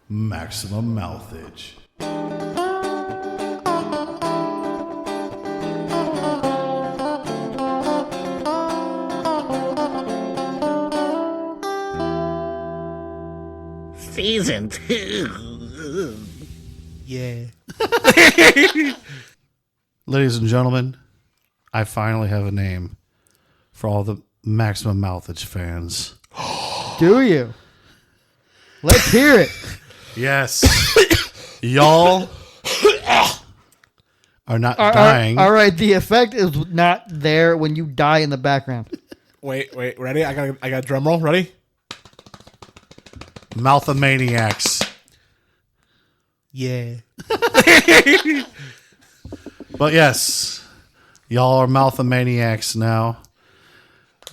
maximum mouthage. Season 2. Yeah. Ladies and gentlemen, I finally have a name for all the maximum mouthage fans. Do you? Let's hear it. Yes. Y'all are not dying. All right, the effect is not there when you die in the background. Wait, ready? I got a drum roll. Ready? Mouth-a-maniacs. Yeah. But yes, y'all are mouth-a-maniacs now.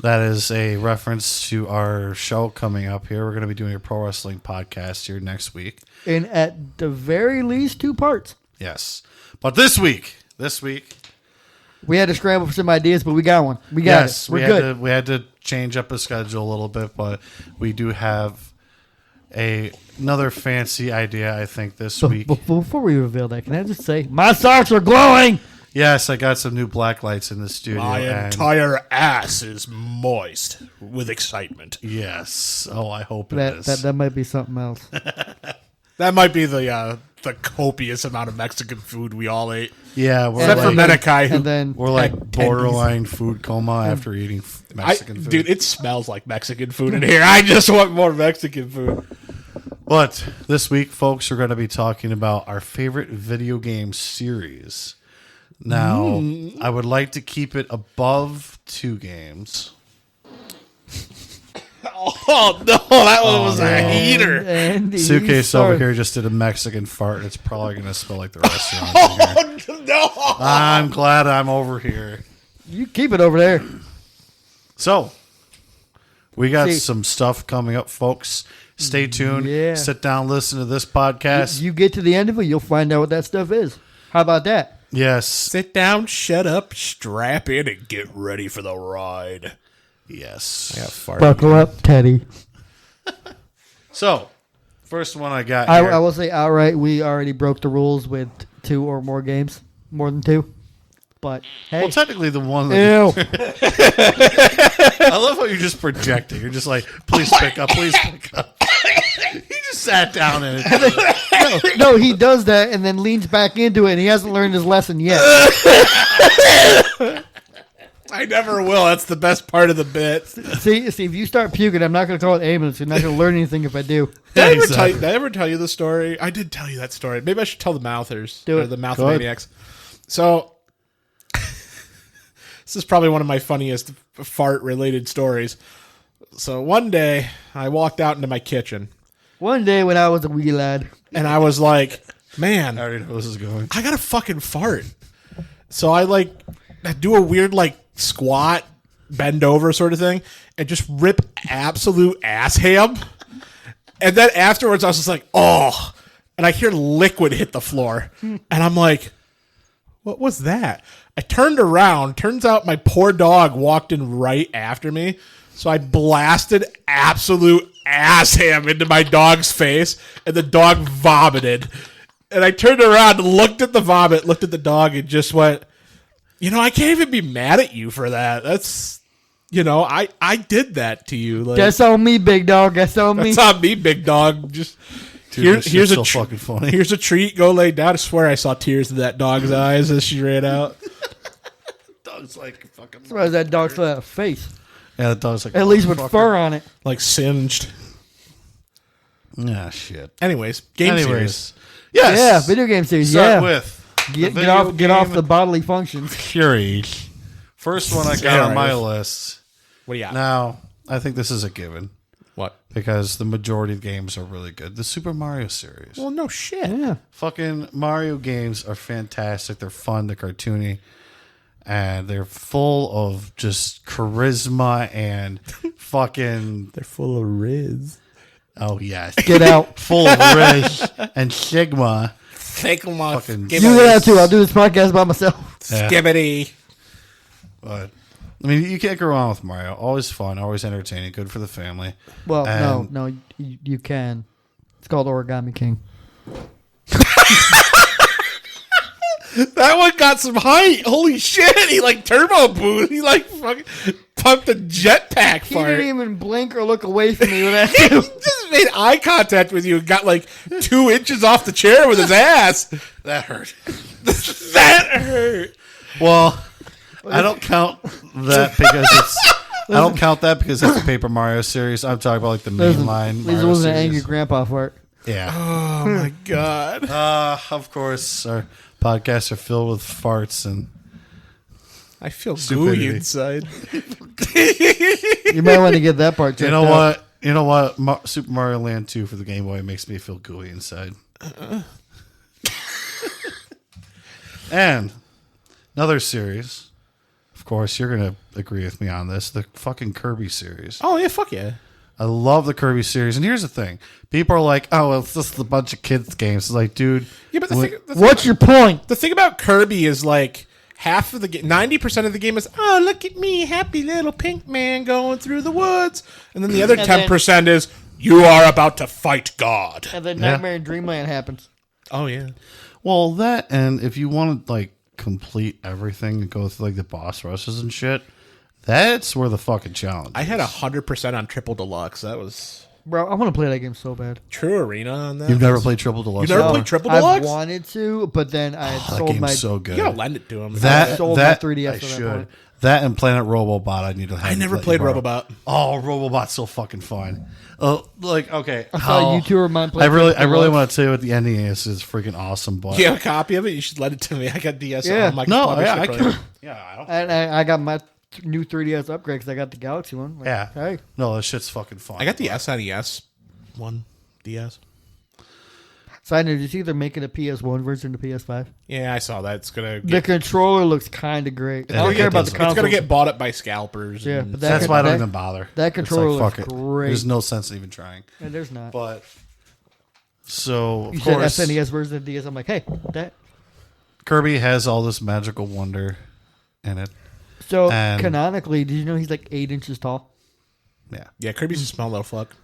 That is a reference to our show coming up here. We're going to be doing a pro wrestling podcast here next week. And at the very least, 2 parts. Yes. But this week, we had to scramble for some ideas, but we got one. We got it. We're good. We had to change up the schedule a little bit, but we do have another fancy idea, I think, this week. Before we reveal that, can I just say, my socks are glowing! Yes, I got some new black lights in the studio. My entire ass is moist with excitement. Yes. Oh, I hope it is. That might be something else. That might be the copious amount of Mexican food we all ate. Yeah, we're Except for Menekai, who and then we're like borderline food coma after eating Mexican food. Dude, it smells like Mexican food in here. I just want more Mexican food. But this week, folks, we're going to be talking about our favorite video game series. Now, I would like to keep it above 2 games. Oh, no, that one was a heater. And Suitcase over here just did a Mexican fart. It's probably going to smell like the restaurant. Oh, no. I'm glad I'm over here. You keep it over there. So, we got some stuff coming up, folks. Stay tuned. Yeah. Sit down, listen to this podcast. You get to the end of it, you'll find out what that stuff is. How about that? Yes. Sit down, shut up, strap in, and get ready for the ride. Yes. Buckle up, Teddy. So, first one I got I here. will say outright, we already broke the rules with 2 or more games. More than 2. But, hey. Well, technically the one that Ew. I love how you're just projecting. You're just like, please pick up, please pick up. He just sat down in it. No, he does that and then leans back into it, and he hasn't learned his lesson yet. I never will. That's the best part of the bit. See, if you start puking, I'm not going to call it ambulance. You're not going to learn anything if I do. Did I ever tell you the story? I did tell you that story. Maybe I should tell the Mouthers. Do it. Or the Mouth-a-maniacs. So, this is probably one of my funniest fart-related stories. So, one day, I walked out into my kitchen. One day when I was a wee lad. And I was like, man, I already know where this is going. I got to fucking fart. So, I do a weird, squat, bend over sort of thing, and just rip absolute ass ham. And then afterwards, I was just like, oh. And I hear liquid hit the floor. And I'm like, what was that? I turned around. Turns out my poor dog walked in right after me. So I blasted absolute ass ham into my dog's face, and the dog vomited. And I turned around and looked at the vomit, looked at the dog, and just went, I can't even be mad at you for that. That's, I did that to you. That's on me, big dog. That's on me. That's on me, big dog. Just Dude, here's a fucking funny. Here's a treat. Go lay down. I swear I saw tears in that dog's eyes as she ran out. Dog's like fucking. Surprised that dog still had a face. Yeah, the dog's like. At least with fur on it. Like singed. Ah, shit. Anyways, game series. Yes. Yeah, video game series. Start with Get off the bodily functions. series. First one I got on my list. What do you got? Now, I think this is a given. What? Because the majority of games are really good. The Super Mario series. Well, no shit. Yeah. Fucking Mario games are fantastic. They're fun. They're cartoony. And they're full of just charisma and fucking... They're full of riz. Oh, yes. Get out. Full of Riz and Sigma. Take them off. Fucking You get out too. I'll do this podcast by myself. Yeah. Skibbity. But, I mean, you can't go wrong with Mario. Always fun. Always entertaining. Good for the family. Well, And- no, you can. It's called Origami King. That one got some height. Holy shit! He like turbo boost. He like fucking pumped a jetpack He fart. didn't even blink or look away from me with that. He just made eye contact with you and got like 2 inches off the chair with his ass. That hurt. That hurt. Well, I don't count that because it's. I don't count that because it's a Paper Mario series. I'm talking about like the mainline. These Mario was an series. angry grandpa fart. Yeah. Oh my god. Of course, our podcasts are filled with farts and. I feel Stupidity. gooey inside. You might want to get that part checked You know out. what? You know what? Super Mario Land 2 for the Game Boy makes me feel gooey inside. And another series. Of course, you're going to agree with me on this. The fucking Kirby series. Oh yeah, fuck yeah. I love the Kirby series. And here's the thing. People are like, oh, well, it's just a bunch of kids' games. It's like, dude. Yeah, but What's your point? the thing about Kirby is like half of the game, 90% of the game is, oh, look at me, happy little pink man going through the woods. And then the other 10% is, you are about to fight God. And then Nightmare in Dreamland happens. Oh, yeah. Well, that, and if you want to, like, complete everything and go through, like, the boss rushes and shit, that's where the fucking challenge I is. had 100% on Triple Deluxe. That was Bro, I want to play that game so bad. True Arena on that. You've never played Triple Deluxe? You never before? played Triple I've Deluxe? wanted to, but then I had That sold game's my... so good. You gotta lend it to him. That, sold my that 3DS I at that should. point. That and Planet Robobot, I need to have. I never let you played borrow. Robobot. Oh, Robobot's so fucking fun. Like, okay. I saw you two of mine play I really Triple want to tell you what the ending is. It's freaking awesome, but Do you have a copy of it? You should lend it to me. I got DS Yeah. on my no, publisher yeah, I player. can. Yeah, I don't. And I got my new 3DS upgrade because I got the Galaxy one. Like, Yeah. Hey. No, that shit's fucking fun. I got the SNES one. DS. Side note, did you see they're making a PS1 version to PS5? Yeah, I saw that. It's gonna The get, controller looks kind of great. Yeah, I don't it care about does. the It's it's console. gonna get bought up by scalpers. Yeah, and but That's that- why I don't that- even bother. that It's controller like, looks fuck it. great. There's no sense in even trying. Yeah, there's not. But so You of said course, SNES version of DS. I'm like, hey, that. Kirby has all this magical wonder in it. So And- canonically, did you know he's like 8 inches tall? Yeah. yeah, Kirby's a small little fuck.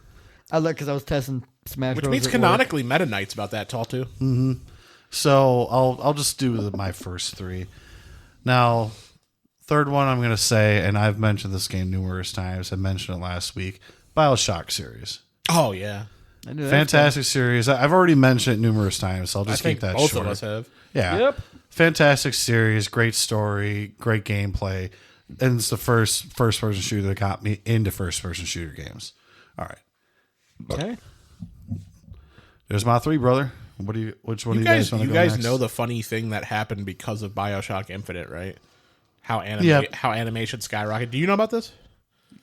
I look because I was testing Smash Which Bros. means at work. canonically Meta Knight's about that tall too. So I'll just do my first three. Now, third one I'm gonna say, and I've mentioned this game numerous times. I mentioned it last week. Bioshock series, Oh yeah, I knew that. fantastic series. I've already mentioned it numerous times, so I'll I just think keep that both short. of us have. Yeah. Yep. Fantastic series, great story, great gameplay, and it's the first person shooter that got me into first person shooter games. All right, Okay. there's my three, brother. What do you? Which one You do you guys guys, want to you go guys next? know the funny thing that happened because of Bioshock Infinite, right? How Yep. how animation skyrocketed. Do you know about this?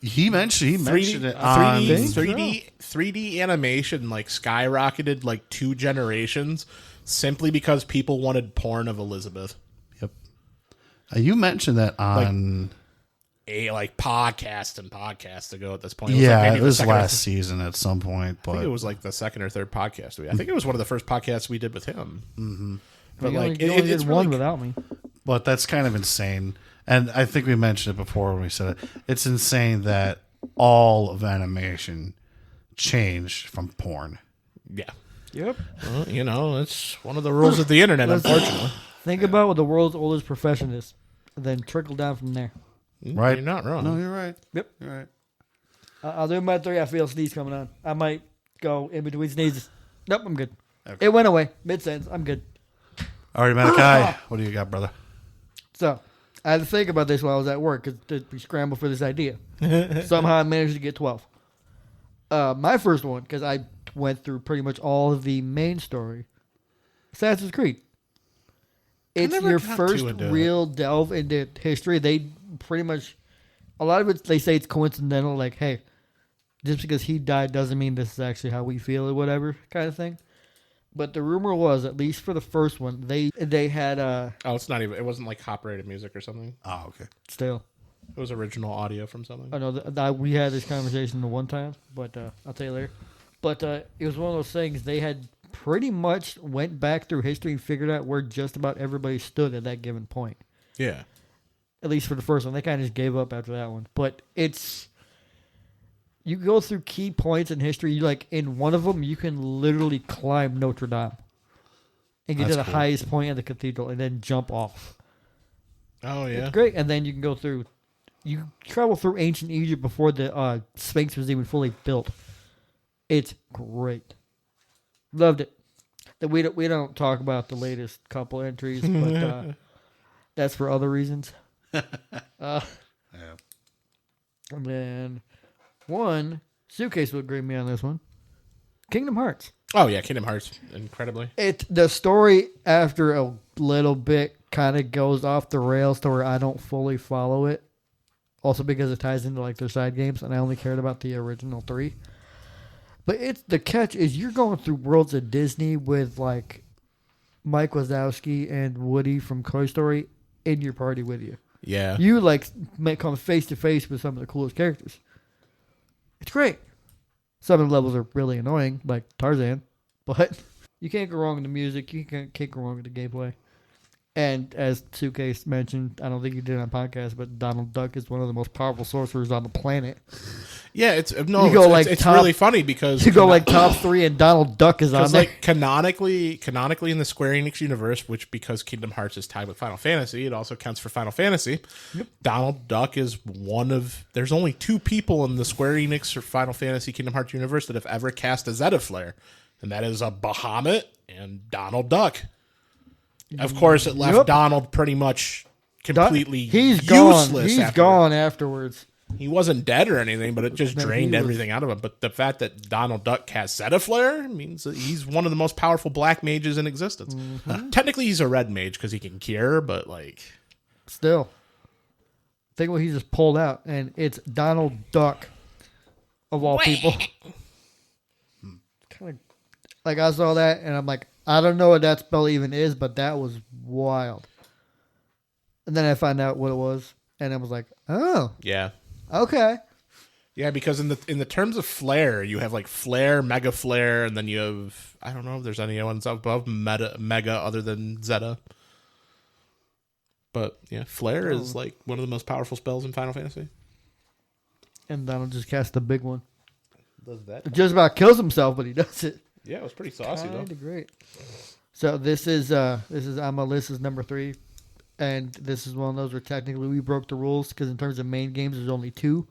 He mentioned 3D, it on 3D animation like skyrocketed like 2 generations simply because people wanted porn of Elizabeth. Yep. You mentioned that on. A like podcast ago at this point. Yeah, maybe it the was second or last season at some point, I think it but was like the second or third podcast. I think it was one of the first podcasts we did with him. Mm-hmm. But You like, only, you only it's did one really, without me. that's kind of insane. And I think we mentioned it before when we said it. It's insane that all of animation changed from porn. yeah. Yep. Well, you know, it's one of the rules of the internet, unfortunately. Think about what the world's oldest profession is, and then trickle down from there. Right? You're not wrong. No, you're right. Yep. You're right. I'll do my 3. I feel a sneeze coming on. I might go in between sneezes. Nope, I'm good. Okay. It went away mid sentence. I'm good. All right, Malachi, what do you got, brother? So I had to think about this while I was at work because we scrambled for this idea. Somehow I managed to get 12. My first one, because I went through pretty much all of the main story, Assassin's Creed. It's never your got first too into it. real delve into history. They pretty much, a lot of it, they say it's coincidental, like, hey, just because he died doesn't mean this is actually how we feel or whatever kind of thing. But the rumor was, at least for the first one, they had Oh, it's not even. It wasn't like copyrighted music or something. Oh, okay. still. It was original audio from something. I know we had this conversation the one time, but I'll tell you later. But it was one of those things they had pretty much went back through history and figured out where just about everybody stood at that given point. Yeah. At least for the first one, they kind of just gave up after that one. But it's you go through key points in history. You like in one of them, you can literally climb Notre Dame and get That's to the cool. highest point of the cathedral, and then jump off. Oh yeah. It's great, and then you can go through. You travel through ancient Egypt before the Sphinx was even fully built. It's great. Loved it. We don't talk about the latest couple entries, but that's for other reasons. Yeah. And then one suitcase would agree with me on this one. Kingdom Hearts. Oh yeah, Kingdom Hearts, incredibly. The story after a little bit kind of goes off the rails to where I don't fully follow it. Also because it ties into like their side games, and I only cared about the original 3. But the catch is you're going through worlds of Disney with like Mike Wazowski and Woody from Toy Story in your party with you. Yeah. You like may come face to face with some of the coolest characters. It's great. Some of the levels are really annoying, like Tarzan, but you can't go wrong with the music. You can't go wrong with the gameplay. And as Suitcase mentioned, I don't think you did on podcast, but Donald Duck is one of the most powerful sorcerers on the planet. Yeah, it's top- really funny because You go like top 3, and Donald Duck is on because there. like canonically in the Square Enix universe, which because Kingdom Hearts is tied with Final Fantasy, it also counts for Final Fantasy. Yep. Donald Duck is one of there's only 2 people in the Square Enix or Final Fantasy Kingdom Hearts universe that have ever cast a Zeta Flare, and that is a Bahamut and Donald Duck. Of course, it left Donald pretty much completely He's gone. useless. He's gone afterwards. He wasn't dead or anything, but it just drained everything out of him. But the fact that Donald Duck casts Zeta Flare means that he's one of the most powerful black mages in existence. Technically, he's a red mage because he can cure, but like... Still. Think what he just pulled out, and it's Donald Duck, of all people. Kind of like I saw that, and I'm like, I don't know what that spell even is, but that was wild. And then I found out what it was, and I was like, oh, Yeah. okay. Yeah, because in the terms of flare, you have like flare, mega flare, and then you have, I don't know if there's any ones above mega other than Zeta. But yeah, flare is like one of the most powerful spells in Final Fantasy. And Donald just cast the big one. Does that? Just about kills himself, but he does it. Yeah, it was pretty saucy though. Kind of great. So this is on my list is number 3, and this is one of those where technically we broke the rules because in terms of main games, there's only 2.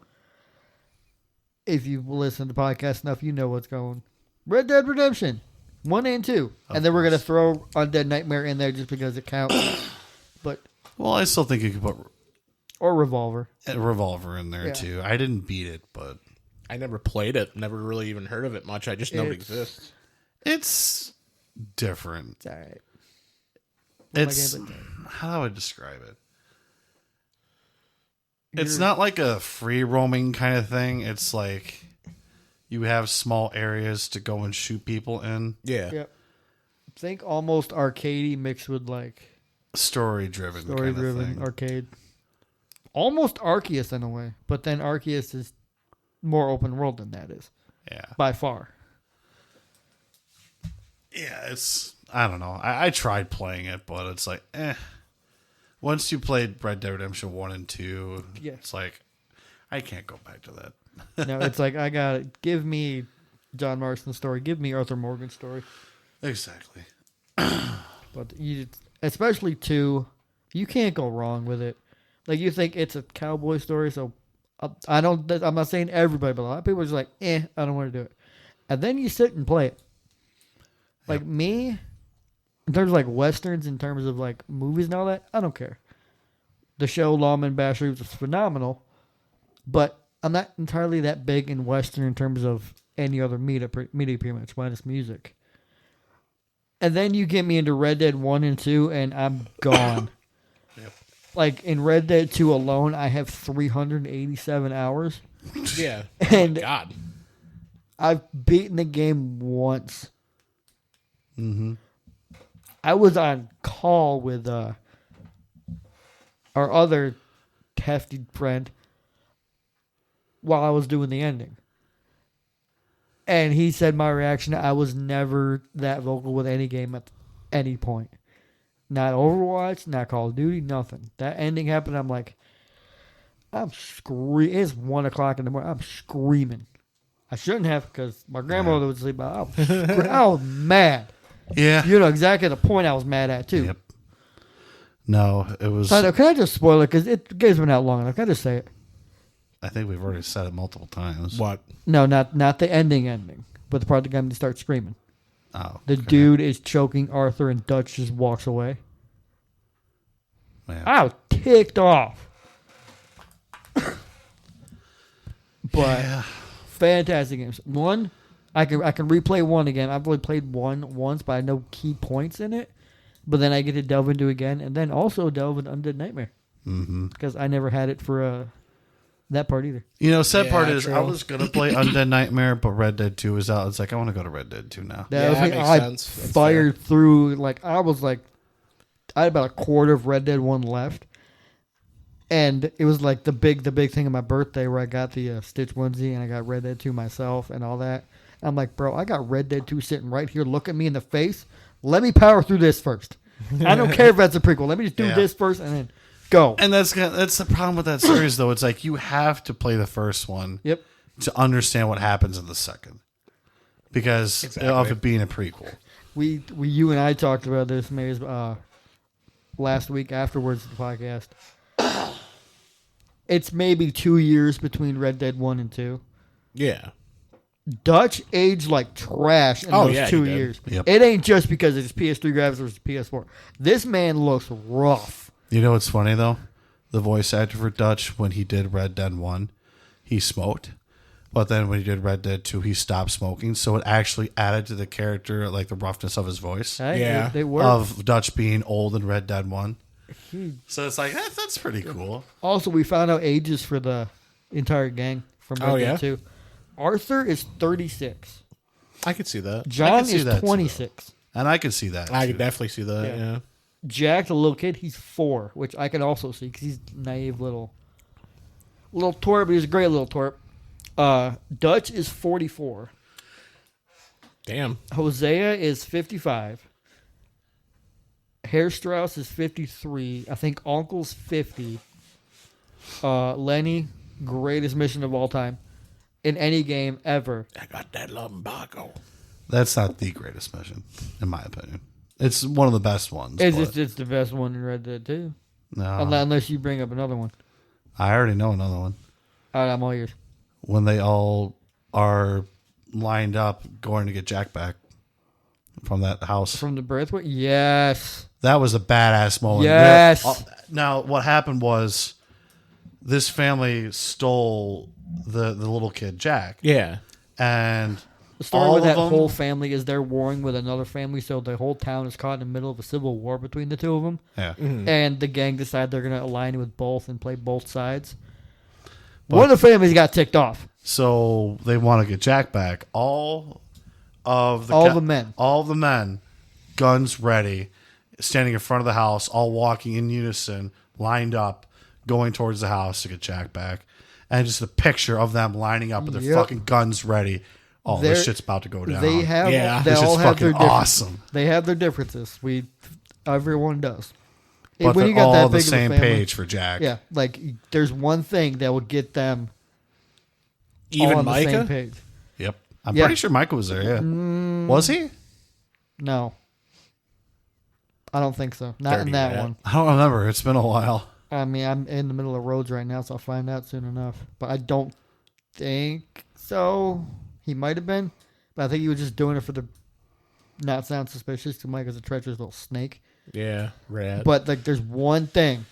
If you've listened to the podcast enough, you know what's going. Red Dead Redemption 1 and 2, and then we're gonna throw Undead Nightmare in there just because it counts. But Well, I still think you could put or Revolver. a Revolver in there too. I didn't beat it, but I never played it, never really even heard of it much. I just know it It's- exists. it's different. It's all right. It's how do I describe it? It's not like a free roaming kind of thing. It's like you have small areas to go and shoot people in. Yeah. Yep. Think almost arcadey mixed with like Story driven kind of story-driven thing. arcade. Almost Arceus in a way, but then Arceus is more open world than that is Yeah. by far. Yeah, it's I don't know. I tried playing it, but it's like once you played Red Dead Redemption 1 and 2, Yeah. it's like I can't go back to that. No, it's like I got it. Give me John Marston's story. Give me Arthur Morgan's story. Exactly. But especially 2, you can't go wrong with it. Like you think it's a cowboy story, so I'm not saying everybody, but a lot of people are just like, I don't want to do it. And then you sit and play it. Like me, in terms of like westerns, in terms of like movies and all that, I don't care. The show Lawman Basher was phenomenal, but I'm not entirely that big in western in terms of any other media pretty much minus music. And then you get me into Red Dead 1 and 2, and I'm gone. Yep. Like in Red Dead 2 alone, I have 387 hours. Yeah. And God. I've beaten the game once. Mm-hmm. I was on call with our other hefty friend while I was doing the ending. And he said my reaction, I was never that vocal with any game at any point. Not Overwatch, not Call of Duty, nothing. That ending happened, I'm like, I'm screaming. It's 1 o'clock in the morning. I'm screaming. I shouldn't have because my grandmother would sleep. I was mad. Yeah. You know exactly the point I was mad at too. Yep. No, it was. So, can I just spoil it because it game's been out long enough? Can I just say it? I think we've already said it multiple times. What? No, not the ending, but the part of the game they start screaming. Oh, The dude is choking Arthur and Dutch just walks away. Man. I was ticked off. But fantastic games. One, I can replay one again. I've only played one once, but I know key points in it. But then I get to delve into it again, and then also delve into Undead Nightmare because I never had it for that part either. You know, sad part is true. I was gonna play Undead Nightmare, but Red Dead 2 is out. It's like I want to go to Red Dead 2 now. That was makes I sense. That's fired through I had about a quarter of Red Dead 1 left. And it was like the big thing on my birthday where I got the Stitch onesie and I got Red Dead 2 myself and all that. And I'm like, bro, I got Red Dead 2 sitting right here. Look at me in the face. Let me power through this first. I don't care if that's a prequel. Let me just do this first and then go. And that's the problem with that series, though. It's like you have to play the first one to understand what happens in the second because of it being a prequel. You and I talked about this maybe last week afterwards of the podcast. It's maybe 2 years between Red Dead 1 and 2. Yeah. Dutch aged like trash in those 2 he did. years. Yep. It ain't just because it's PS3 graphics versus PS4. This man looks rough. You know what's funny, though? The voice actor for Dutch, when he did Red Dead 1, he smoked. But then when he did Red Dead 2, he stopped smoking. So it actually added to the character, like the roughness of his voice. Hey, Yeah. they work. Of Dutch being old in Red Dead 1. So it's like, that's pretty cool. Also, we found out ages for the entire gang from Red Dead 2. Arthur is 36. I could see that. John see is that too, 26. And I can see that. I too. could definitely see that. Yeah. Jack, the little kid, he's 4, which I can also see because he's naive little twerp, but he's a great little twerp. Dutch is 44. Damn. Hosea is 55. Herr Strauss is 53. I think Uncle's 50. Lenny, greatest mission of all time in any game ever. I got that lumbago. That's not the greatest mission, in my opinion. It's one of the best ones. It's the best one in Red Dead 2. No, Unless you bring up another one. I already know another one. All right, I'm all ears. When they all are lined up going to get Jack back from that house. From the Braithwaite? Yes. That was a badass moment. Yes. Now, what happened was this family stole the little kid, Jack. Yeah. And The story all with that of them, whole family is they're warring with another family, so the whole town is caught in the middle of a civil war between the two of them. Yeah. And the gang decide they're going to align with both and play both sides. One of the families got ticked off. So they want to get Jack back. All of the men, guns ready, standing in front of the house, all walking in unison, lined up, going towards the house to get Jack back. And just a picture of them lining up with their fucking guns ready. Oh, this shit's about to go down. They have, they this all is have their fucking differences. awesome. They have their differences. Everyone does. But When they're you got all that on the big of a same family- page for Jack. Yeah, like there's one thing that will get them all Even on the same Micah? page. Yep. I'm Yeah. pretty sure Michael was there, yeah. Was he? No, I don't think so. Not Dirty in that rat. one. I don't remember. It's been a while. I mean, I'm in the middle of roads right now, so I'll find out soon enough. But I don't think so. He might have been, but I think he was just doing it for the not sound suspicious to Mike as a treacherous little snake. Yeah. Rat. But like, there's one thing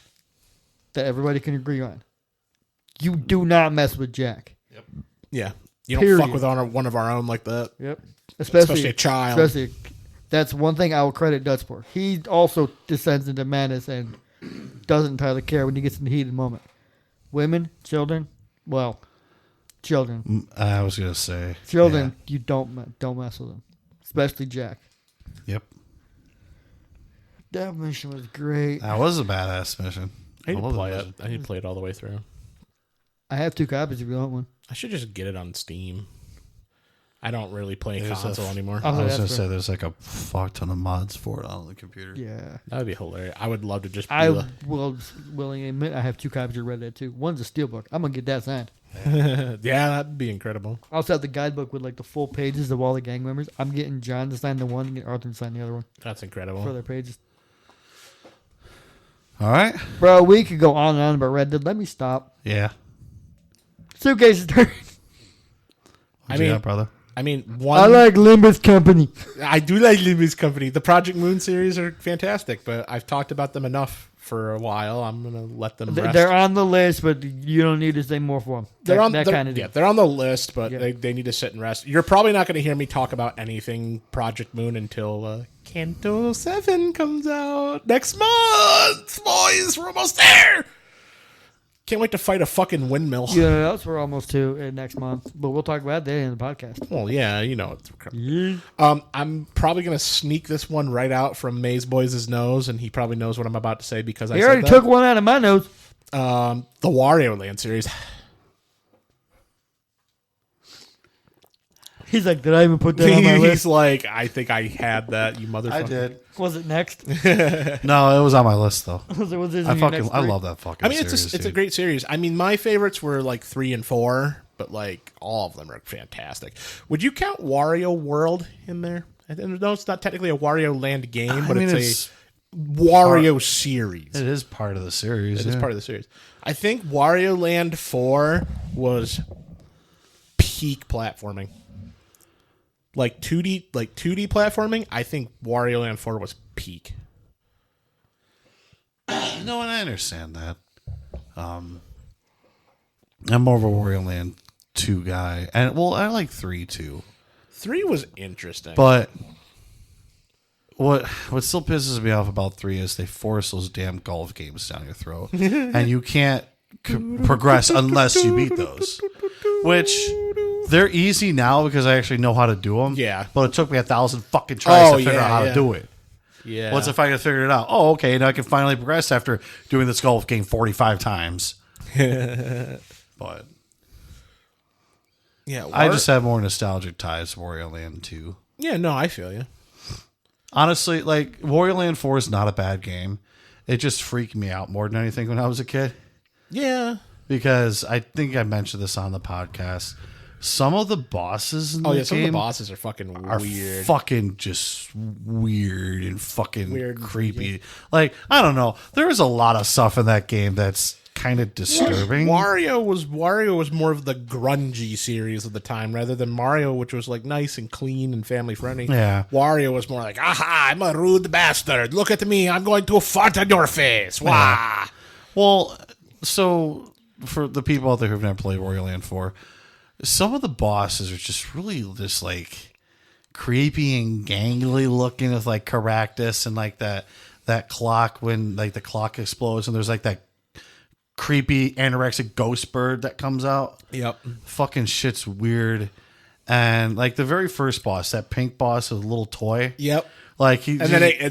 that everybody can agree on: you do not mess with Jack. Yeah. You don't Period. fuck with one of our own like that. Yep. Especially a child. Especially, that's one thing I will credit Dutch for. He also descends into madness and doesn't entirely care when he gets in the heated moment. Women, children, children. I was going to say. Children, you don't mess with them. Especially Jack. Yeah. Yep. That mission was great. That was a badass mission. I need to love play that it. mission. I need to play it all the way through. I have 2 copies if you want one. I should just get it on Steam. I don't really play console anymore. Oh, I was that's gonna fair. say there's like a fuck ton of mods for it on the computer. Yeah. That would be hilarious. I would love to just be I will willingly admit I have 2 copies of Red Dead 2. One's a steelbook. I'm going to get that signed. yeah, that'd be incredible. I also have the guidebook with like the full pages of all the gang members. I'm getting John to sign the one and get Arthur to sign the other one That's incredible. for their pages. All right. Bro, we could go on and on about Red Dead. Let me stop. Yeah. Suitcase turn. What you got, brother? I mean, I like Limbus Company. I do like Limbus Company. The Project Moon series are fantastic, but I've talked about them enough for a while. I'm gonna let them rest. They're on the list, but you don't need to say more for them. They're on that kind of yeah, deal. they're on the list, but Yeah. they need to sit and rest. You're probably not going to hear me talk about anything Project Moon until Canto 7 comes out next month. Boys, we're almost there. Can't wait to fight a fucking windmill. You know what else we're almost to next month, but we'll talk about that in the podcast. Well, yeah, you know. I'm probably going to sneak this one right out from MayesBoy's nose, and he probably knows what I'm about to say because I He said already that. took one out of my nose. The Wario Land series. He's like, did I even put that on my He's list? like, I think I had that, you motherfucker. I did. Was it next? No, it was on my list though. was it I love that fucking. I mean, it's a dude. great series. I mean, my favorites were like 3 and 4, but like all of them are fantastic. Would you count Wario World in there? I know it's not technically a Wario Land game, but it's a Wario series. It is part of the series. It is part of the series. I think Wario Land 4 was peak platforming. Like 2D platforming, I think Wario Land 4 was peak. You know, and I understand that. I'm more of a Wario Land 2 guy, and well, I like 3 too. 3 was interesting, But what still pisses me off about 3 is they force those damn golf games down your throat, and you can't progress unless you beat those. Which they're easy now because I actually know how to do them. Yeah. But it took me 1,000 fucking tries to figure yeah, out how yeah. to do it. yeah. Once I finally figured it out, oh, okay, now I can finally progress after doing this golf game 45 times. But yeah, I just have more nostalgic ties to Wario Land 2. Yeah, no, I feel you. Honestly, like, Wario Land 4 is not a bad game. It just freaked me out more than anything when I was a kid. Yeah. Because I think I mentioned this on the podcast. Some of the bosses in the game Some of the bosses are fucking weird. fucking just weird and fucking Weird and creepy. Like, I don't know. There is a lot of stuff in that game that's kind of disturbing. Wario was more of the grungy series of the time rather than Mario, which was like nice and clean and family friendly. Yeah. Wario was more like, aha, I'm a rude bastard. Look at me. I'm going to fart on your face. Wah. Well, so for the people out there who've never played Wario Land 4, some of the bosses are just really just like creepy and gangly looking with like Caractacus and like that clock when like the clock explodes and there's like that creepy anorexic ghost bird that comes out. Yep. Fucking shit's weird. And like the very first boss, that pink boss with a little toy. Yep. Like And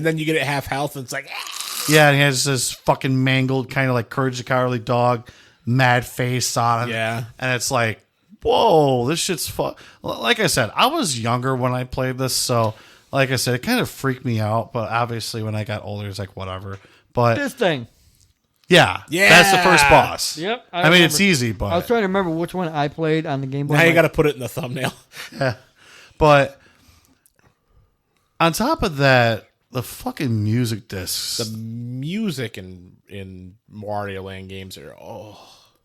then you get it half health and it's like, yeah, and he has this fucking mangled kind of like Courage the Cowardly Dog mad face on him. Yeah. And it's like, whoa, this shit's fun. Like I said, I was younger when I played this, so like I said, it kind of freaked me out, but obviously when I got older, it's like whatever. But This thing. yeah, that's the first boss. Yep, I mean, it's remember. easy, I was but trying to remember which one I played on the Game Boy. now you Like, got to put it in the thumbnail. but on top of that, the fucking music discs. The music in Wario Land games are,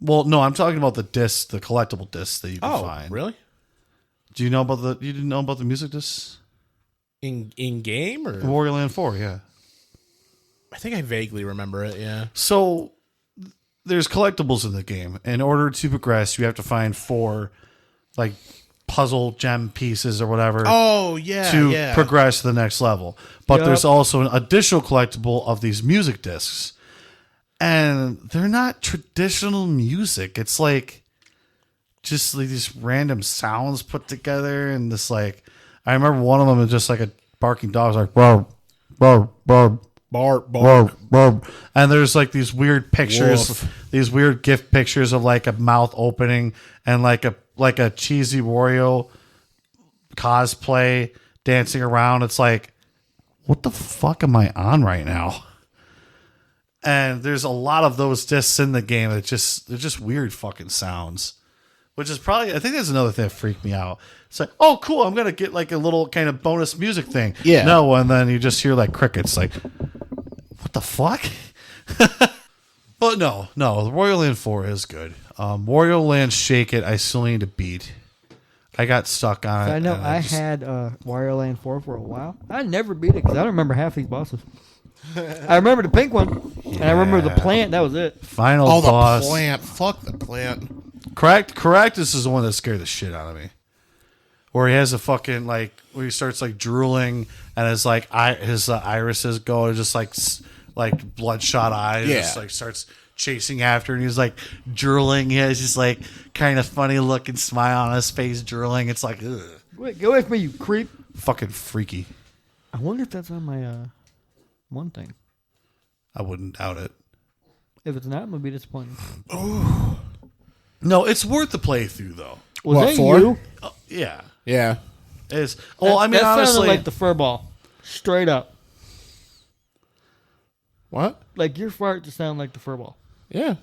Well, no, I'm talking about the discs, the collectible discs that you can find. really? Do you know about you didn't know about the music discs? In game or? Wario Land 4, yeah. I think I vaguely remember it, yeah. So there's collectibles in the game. In order to progress, you have to find 4 like puzzle gem pieces or whatever Oh, yeah, to progress to the next level. But Yep. there's also an additional collectible of these music discs. And they're not traditional music. It's like just like these random sounds put together and this like I remember one of them is just like a barking dog. It's like bark, bark, bark. Bark. And there's like these weird pictures, Woof. these weird GIF pictures of like a mouth opening and like a cheesy Wario cosplay, dancing around. It's like, what the fuck am I on right now? And there's a lot of those discs in the game that they're just weird fucking sounds. Which is probably, I think that's another thing that freaked me out. It's like, oh, cool, I'm going to get like a little kind of bonus music thing. Yeah. No, and then you just hear like crickets. Like, what the fuck? But no, the Wario Land 4 is good. Wario Land Shake It, I still need to beat. I got stuck on it. I know I had Wario Land 4 for a while. I never beat it because I don't remember half these bosses. I remember the pink one, and I remember the plant. That was it. Final Oh, boss. the plant. Fuck the plant. Correct. This is the one that scared the shit out of me. Where he has a fucking like, where he starts like drooling, and his like his irises go just like bloodshot eyes. Yeah. Just like starts chasing after, and he's like drooling. He has just like kind of funny looking smile on his face, drooling. It's like, ugh. Wait, go away from me, you creep. Fucking freaky. I wonder if that's on my one thing. I wouldn't doubt it. If it's not, I'm gonna be disappointed. No, it's worth the playthrough though. Was What, that 4? you? Yeah, Yeah. it is. Well, I mean, that honestly, sounded like the fur ball, straight up. What? Like your fart just sounded like the fur ball. Yeah.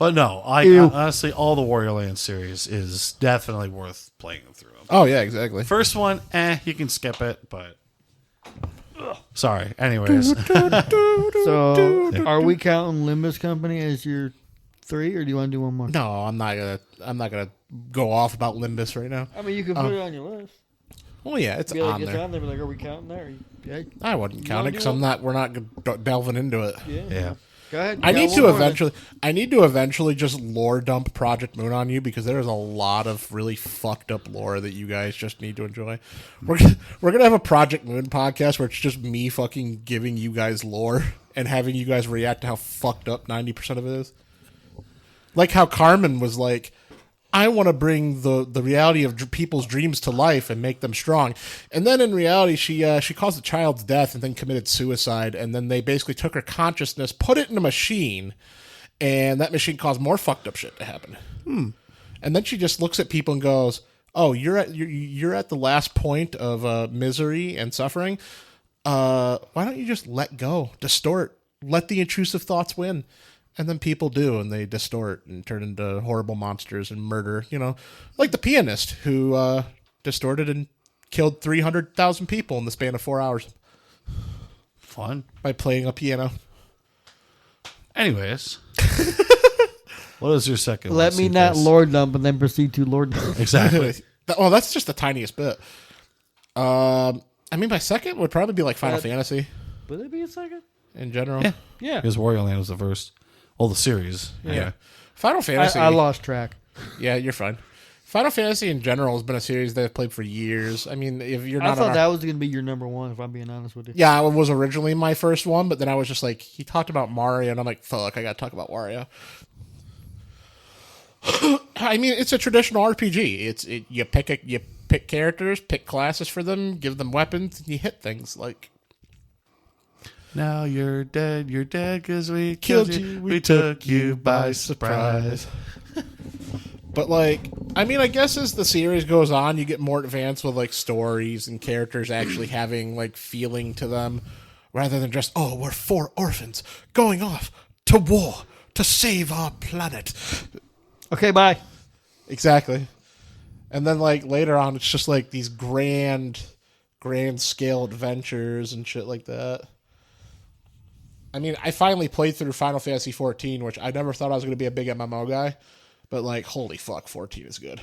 but no, Ew. honestly, all the Wario Land series is definitely worth playing through. Oh, yeah, exactly. First one, you can skip it, but sorry. Anyways, So, are we counting Limbus Company as your 3, or do you want to do one more? No, I'm not gonna go off about Limbus right now. I mean, you can put it on your list. Well, yeah, it's Be like, on it's there. on there. Be like, are we counting that? Yeah. I wouldn't count wanna it because do we're not delving into it. yeah. Go ahead. I You need got to one more then. eventually just lore dump Project Moon on you because there's a lot of really fucked up lore that you guys just need to enjoy. We're gonna have a Project Moon podcast where it's just me fucking giving you guys lore and having you guys react to how fucked up 90% of it is. Like how Carmen was like, I want to bring the reality of people's dreams to life and make them strong. And then in reality, she caused a child's death and then committed suicide. And then they basically took her consciousness, put it in a machine, and that machine caused more fucked up shit to happen. And then she just looks at people and goes, "Oh, you're at the last point of misery and suffering. Why don't you just let go, distort, let the intrusive thoughts win?" And then people do, and they distort and turn into horrible monsters and murder. You know, like the pianist who distorted and killed 300,000 people in the span of 4 hours Fun. by playing a piano. Anyways, what is your second? Let one, me not Seacrest? lord dump and then proceed to lord dump. Exactly. Well, that's just the tiniest bit. I mean, my second would probably be like Final Fantasy Would it be a second? in general. Yeah. Yeah. Because Wario Land was the first. Well, the series. Yeah. Final Fantasy. I lost track. Yeah, you're fine. Final Fantasy in general has been a series that I've played for years. I mean, if you're I not, thought that was going to be your number one, if I'm being honest with you. yeah, it was originally my first one, but then I was just like, he talked about Mario, and I'm like, fuck, I got to talk about Wario. I mean, it's a traditional RPG. You pick characters, pick classes for them, give them weapons, and you hit things like. Now you're dead because we killed you. We took you by surprise. But, like, I mean, I guess as the series goes on, you get more advanced with, like, stories and characters actually having, like, feeling to them rather than just, oh, we're 4 orphans going off to war to save our planet. Okay, bye. Exactly. And then, like, later on, it's just, like, these grand scale adventures and shit like that. I mean, I finally played through Final Fantasy 14, which I never thought I was going to be a big MMO guy. But, like, holy fuck, 14 is good.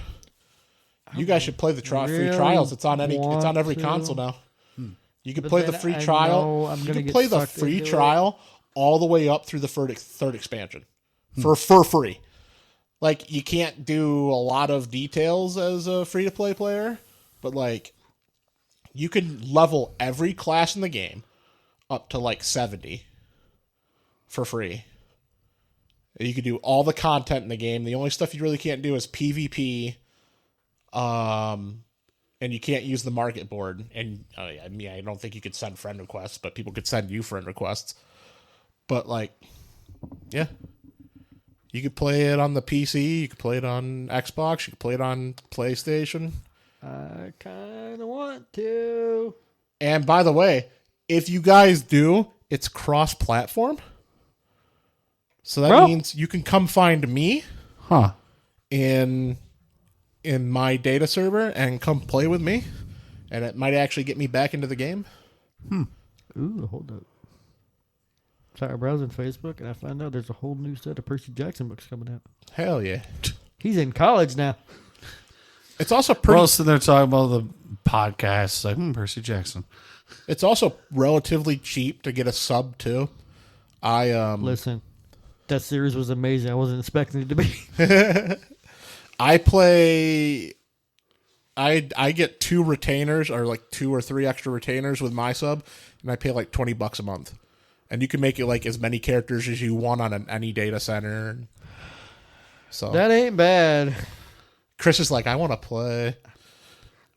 You guys should play the free trials. It's on every console now. You can play the free trial. You can play the free trial all the way up through the third expansion for free. Like, you can't do a lot of details as a free-to-play player, but, like, you can level every class in the game up to, like, 70 for free. You can do all the content in the game. The only stuff you really can't do is PvP, and you can't use the market board. And I mean, I don't think you could send friend requests, but people could send you friend requests. But, like, yeah. You could play it on the PC. You could play it on Xbox. You could play it on PlayStation. I kind of want to. And by the way, if you guys do, it's cross-platform. So that means you can come find me in my data server and come play with me. And it might actually get me back into the game. Ooh, hold up. Started browsing Facebook, and I found out there's a whole new set of Percy Jackson books coming out. Hell yeah. He's in college now. It's also We're all sitting there talking about the podcast. Like, Percy Jackson. It's also relatively cheap to get a sub too. Listen, that series was amazing. I wasn't expecting it to be. I play. I get 2 retainers or like 2 or 3 extra retainers with my sub, and I pay like $20 a month, and you can make it like as many characters as you want on any data center. So That ain't bad. Chris is like, I want to play.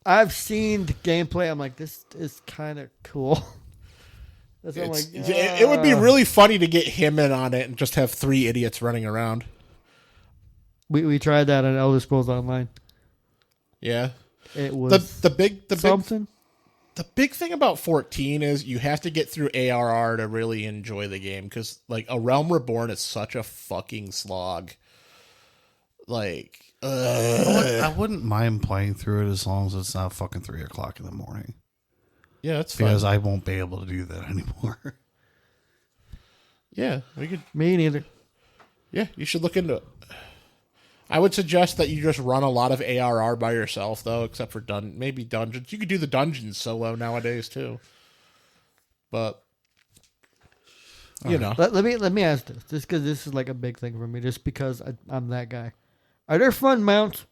I've seen the gameplay. I'm like, this is kind of cool. That's what I'm like. It would be really funny to get him in on it and just have 3 idiots running around. We tried that on Elder Scrolls Online. Yeah, It was the big something. The big thing about 14 is you have to get through ARR to really enjoy the game, because like A Realm Reborn is such a fucking slog. Like, I wouldn't mind playing through it as long as it's not fucking 3 o'clock in the morning. yeah, that's fine. Because I won't be able to do that anymore. Yeah, we could. Me neither. Yeah, you should look into it. I would suggest that you just run a lot of ARR by yourself, though, except for maybe dungeons. You could do the dungeons solo nowadays too. But you know, Let me ask this, just because this is like a big thing for me, just because I'm that guy. Are there fun mounts?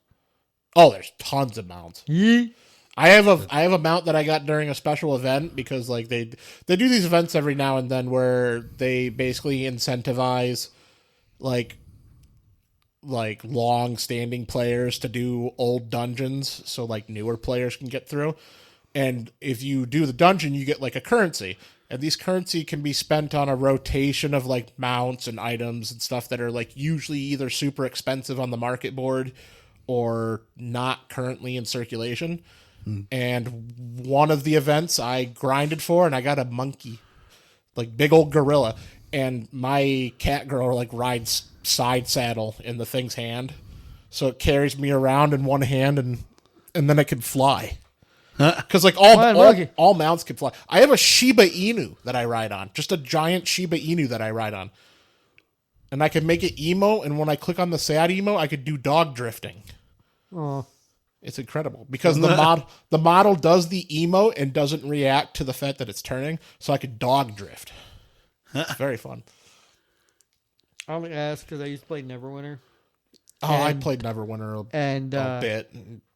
oh, there's tons of mounts. Yee. I have a mount that I got during a special event, because like they do these events every now and then where they basically incentivize like long standing players to do old dungeons so like newer players can get through. And if you do the dungeon, you get like a currency. And these currency can be spent on a rotation of like mounts and items and stuff that are like usually either super expensive on the market board or not currently in circulation. And one of the events I grinded for, and I got a monkey, like big old gorilla, and my cat girl like rides side saddle in the thing's hand, so it carries me around in one hand, and then it can fly. Because like all mounts can fly. I have a Shiba Inu that I ride on, just a giant Shiba Inu that I ride on, and I can make it emo. And when I click on the sad emo, I could do dog drifting. Oh, It's incredible because the model does the emo and doesn't react to the fact that it's turning, so I could dog drift. It's very fun. I only asked because I used to play Neverwinter. I played Neverwinter a bit.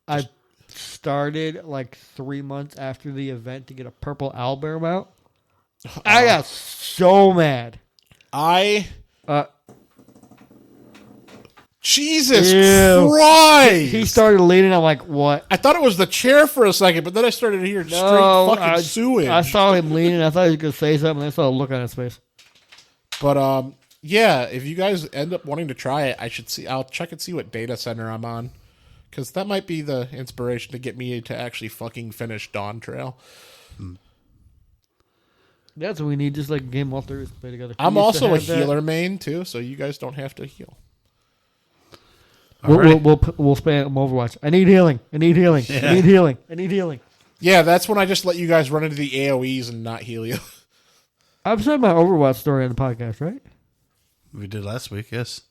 I started like 3 months after the event to get a purple owlbear mount. I got so mad. Jesus Ew. Christ! He started leaning. I'm like, what? I thought it was the chair for a second, but then I started to hear straight fucking sewage. I saw him leaning. I thought he was going to say something. I saw a look on his face. But yeah, if you guys end up wanting to try it, I'll check and see what data center I'm on, because that might be the inspiration to get me to actually fucking finish Dawn Trail. That's what we need. Just like a game all three play together. I'm also a healer main too, so you guys don't have to heal. We'll spam Overwatch. I need healing. I need healing. I need healing. I need healing. Yeah, that's when I just let you guys run into the AoEs and not heal you. I've said my Overwatch story on the podcast, right? We did last week, yes.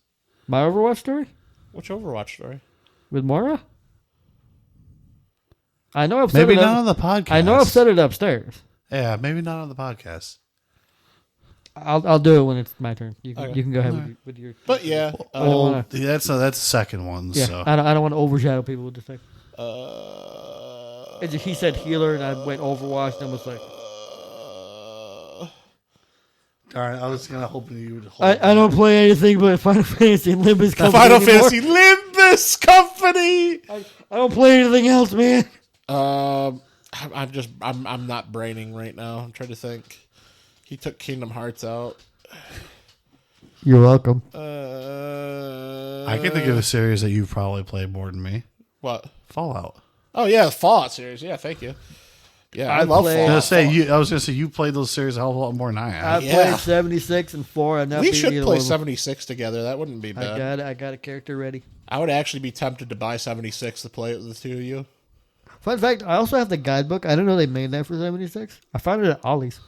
My Overwatch story? Which Overwatch story? With Moira? I know I've said Maybe it not on the podcast. I know I've said it upstairs. Yeah, maybe not on the podcast. I'll do it when it's my turn. You can go ahead with your. But yeah, That's the second one. Yeah, So I don't want to overshadow people with this thing. He said healer, and I went Overwatch, and was like, all right, I was gonna hope you would. Hold I don't play anything but Final Fantasy and Limbus Company. Final anymore. Fantasy Limbus Company. I don't play anything else, man. I'm not braining right now. I'm trying to think. He took Kingdom Hearts out. You're welcome. I can think of a series that you've probably played more than me. What? Fallout. Oh yeah, the Fallout series. Yeah, thank you. Yeah, I love played- Fallout. I was gonna say you played those series a hell of a lot more than I have. I played 76 and 4. And We should play 76 together. That wouldn't be bad. I got a character ready. I would actually be tempted to buy 76 to play it with the two of you. Fun fact, I also have the guidebook. I didn't know they made that for 76. I found it at Ollie's.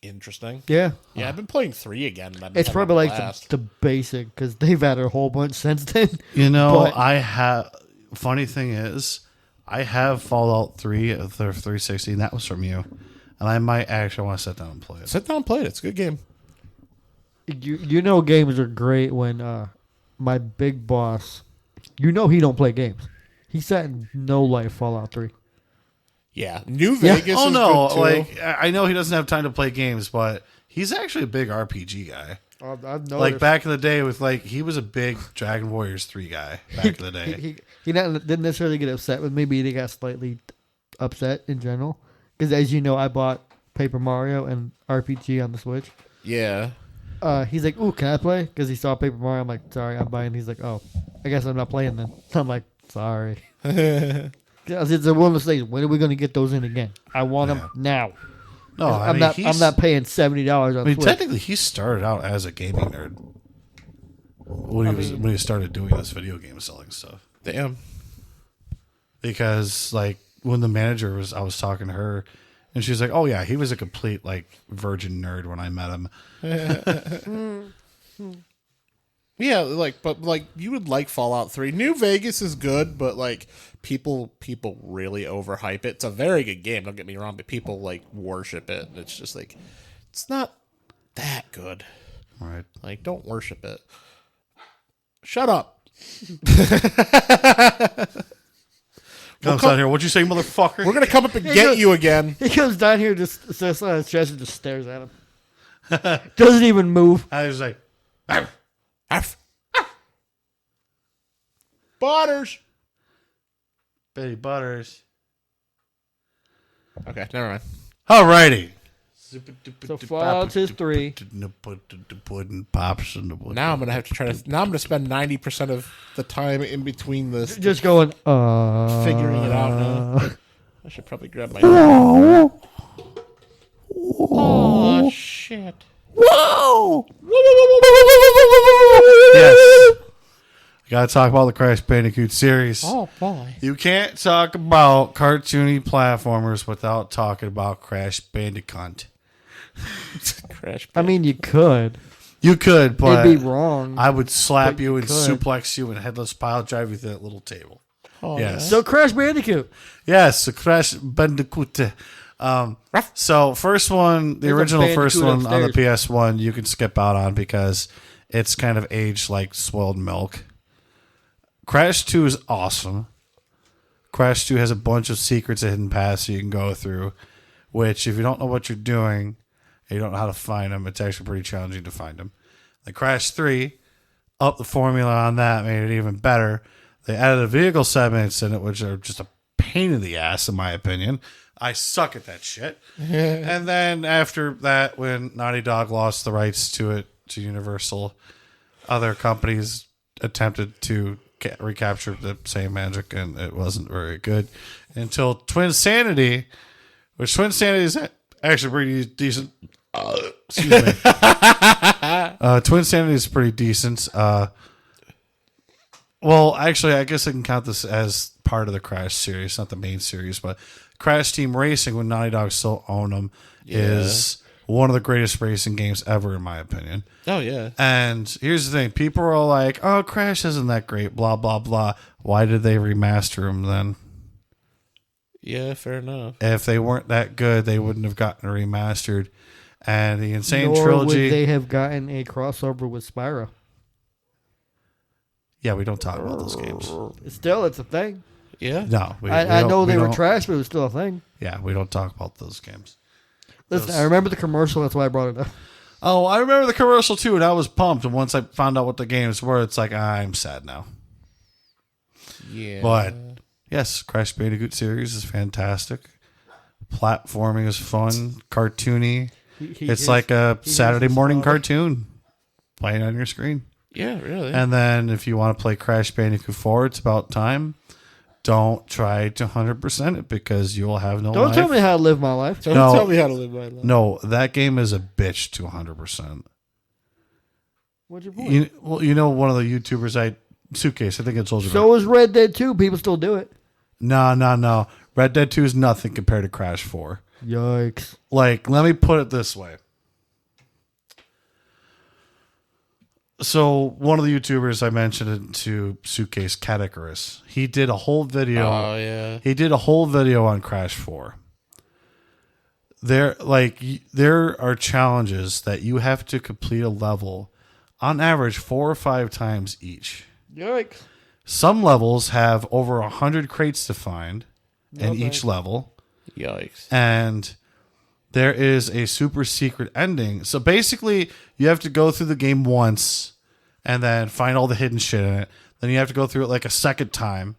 Interesting. Yeah. Yeah, I've been playing 3 again. And I've been It's having a probably like blast. the basic because they've added a whole bunch since then. You know, But- I have. Funny thing is, I have Fallout 3 of the 360, and that was from you. And I might actually want to sit down and play it. Sit down and play it. It's a good game. You know games are great when my big boss, he don't play games. He sat in no life Fallout 3. Yeah. New Vegas Oh is no! good too. Like I know he doesn't have time to play games, but he's actually a big RPG guy. I've noticed. Like back in the day, with he was a big Dragon Warriors 3 guy back in the day. He didn't necessarily get upset with me, but he got slightly upset in general. Because as you know, I bought Paper Mario and RPG on the Switch. Yeah. He's like, "Ooh, can I play?" Because he saw Paper Mario. I'm like, "Sorry, I'm buying." He's like, "Oh, I guess I'm not playing then." I'm like, "Sorry." It's one of those things. When are we going to get those in again? I want them now. No, I'm not paying $70 on I mean, Switch. technically, he started out as a gaming nerd when he started doing this video game selling stuff. Damn. Because when the manager I was talking to her, and she was like, "Oh yeah, he was a complete virgin nerd when I met him." Yeah, but you would like Fallout 3. New Vegas is good, but people really overhype it. It's a very good game, don't get me wrong, but people worship it. And it's just it's not that good. Right? Don't worship it. Shut up. Comes down here. What'd you say, motherfucker? We're gonna come up and get you again. He comes down here, just sits on his chest and just stares at him. Doesn't even move. I was like, Arf. Arf. Butters. Betty Butters. Okay, never mind. Alrighty. So Fallout is 3. Pudding pops in the Now I'm gonna have to Now I'm gonna spend 90% of the time in between this Just going, figuring it out now. I should probably grab my. Oh shit! Whoa! Yes. I gotta talk about the Crash Bandicoot series. Oh boy! You can't talk about cartoony platformers without talking about Crash Bandicoot. Crash. I mean, you could. You could, but It'd be wrong. I would slap but you you and could. suplex you and headless pile drive you through that little table. Oh, Yes. So Crash Bandicoot. Yes, the Crash Bandicoot. So first one, the There's a original first Bandicoot one on the upstairs. PS1, you can skip out on because it's kind of aged like spoiled milk. Crash 2 is awesome. Crash 2 has a bunch of secrets and hidden paths you can go through, which if you don't know what you're doing, and you don't know how to find them, it's actually pretty challenging to find them. The Crash 3, up the formula on that, made it even better. They added a vehicle segments in it, which are just a pain in the ass, in my opinion. I suck at that shit. And then after that, when Naughty Dog lost the rights to it to Universal, other companies attempted to recapture the same magic, and it wasn't very good until Twin Sanity, which Twin Sanity is actually pretty decent. Excuse me. Twin Sanity is pretty decent. Well, actually, I guess I can count this as part of the Crash series, not the main series, but Crash Team Racing, when Naughty Dog still own them, is one of the greatest racing games ever, in my opinion. Oh yeah. And here's the thing: people are all like, "Oh, Crash isn't that great." Blah blah blah. Why did they remaster them then? Yeah, fair enough. If they weren't that good, they wouldn't have gotten remastered. And the Insane Nor Trilogy. would they have gotten a crossover with Spyro. Yeah, we don't talk about those games. Still, it's a thing. Yeah. No, I know we they were don't- trash, but it was still a thing. Yeah, we don't talk about those games. Listen, I remember the commercial. That's why I brought it up. Oh, I remember the commercial too, and I was pumped. And once I found out what the games were, it's like I'm sad now. Yeah. But yes, Crash Bandicoot series is fantastic. Platforming is fun, cartoony. It's like a Saturday morning cartoon playing on your screen. Yeah, really. And then if you want to play Crash Bandicoot 4, it's about time don't try to 100% it because you will have no Don't life. tell me how to live my life. Don't No. tell me how to live my life. No, that game is a bitch to 100%. What's your point? You know one of the YouTubers, Suitcase, I think I told you about. So is Red Dead 2. People still do it. No. Red Dead 2 is nothing compared to Crash 4. Yikes. Like, let me put it this way. So, one of the YouTubers I mentioned it to Suitcase, Catacarus, he did a whole video. Oh, yeah. He did a whole video on Crash 4. There are challenges that you have to complete a level on average 4 or 5 times each. Yikes. Some levels have over 100 crates to find in Okay. each level. Yikes. And there is a super secret ending. So basically, you have to go through the game once and then find all the hidden shit in it. Then you have to go through it like a second time.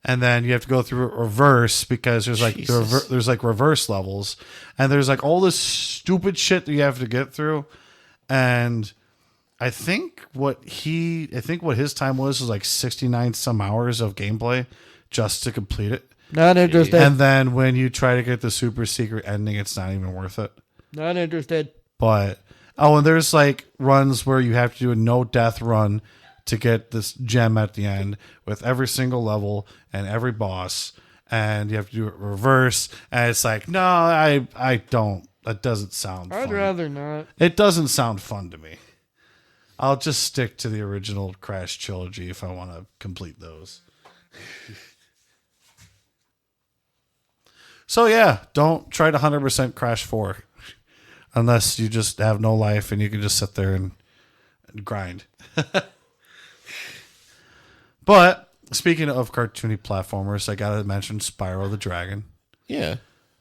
And then you have to go through it reverse because there's like there's like reverse levels. And there's like all this stupid shit that you have to get through. And I think what his time was like 69 some hours of gameplay just to complete it. Not interested. And then when you try to get the super secret ending, it's not even worth it. Not interested. But and there's like runs where you have to do a no death run to get this gem at the end with every single level and every boss, and you have to do it reverse. And it's like, no, I don't. That doesn't sound. I'd fun. rather not. It doesn't sound fun to me. I'll just stick to the original Crash trilogy if I want to complete those. So yeah, don't try to 100% Crash 4 unless you just have no life and you can just sit there and grind. But speaking of cartoony platformers, I gotta mention Spyro the Dragon. Yeah.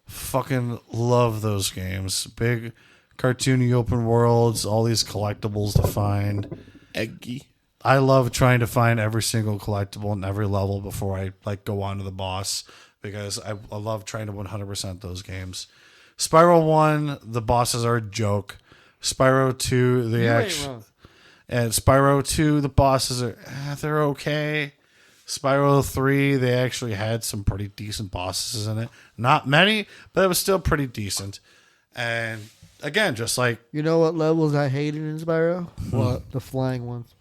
Fucking love those games. Big cartoony open worlds, all these collectibles to find. Eggy. I love trying to find every single collectible in every level before I like go on to the boss because I love trying to 100% those games. Spyro 1, the bosses are a joke. Spyro 2, You ain't wrong. and Spyro 2, the bosses are they're okay. Spyro 3, they actually had some pretty decent bosses in it. Not many, but it was still pretty decent. And again, just like You know what levels I hated in Spyro? What? The flying ones.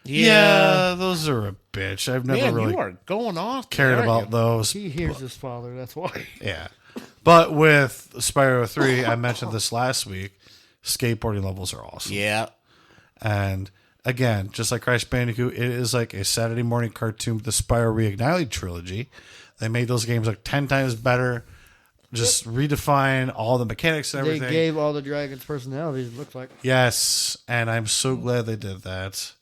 yeah, those are a bitch. I've never Man, really you are going off. cared there, about aren't those. He hears his father, that's why. Yeah. But with Spyro 3, I mentioned this last week, skateboarding levels are awesome. you? Yeah. And again, just like Crash Bandicoot, it is like a Saturday morning cartoon with the Spyro Reignited trilogy. They made those games like 10 times better. Just redefine all the mechanics and They everything. gave all the dragons personalities, it looks like. Yes, and I'm so glad they did that.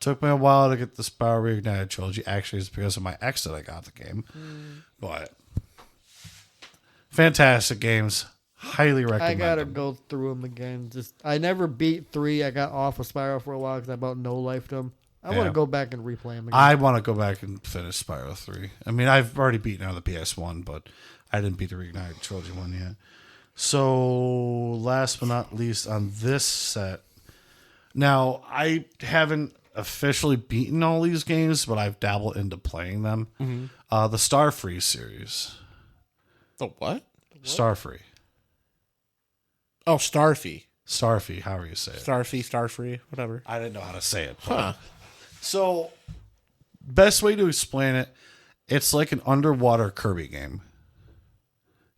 Took me a while to get the Spyro Reignited trilogy. Actually, it's because of my ex that I got the game. But fantastic games. Highly recommend I gotta them. go through them again. I never beat 3. I got off of Spyro for a while because I about no life them. I want Yeah. to go back and replay them again. I want to go back and finish Spyro 3. I mean, I've already beaten out the PS1, but I didn't beat the Reignited trilogy one yet. So, last but not least on this set. Now, I haven't officially beaten all these games, but I've dabbled into playing them. The Starfree series. The what? Starfree. Oh, Starfy. Starfree, however you say it. Starfree, whatever. I didn't know how to say it. Huh. So, best way to explain it, it's like an underwater Kirby game.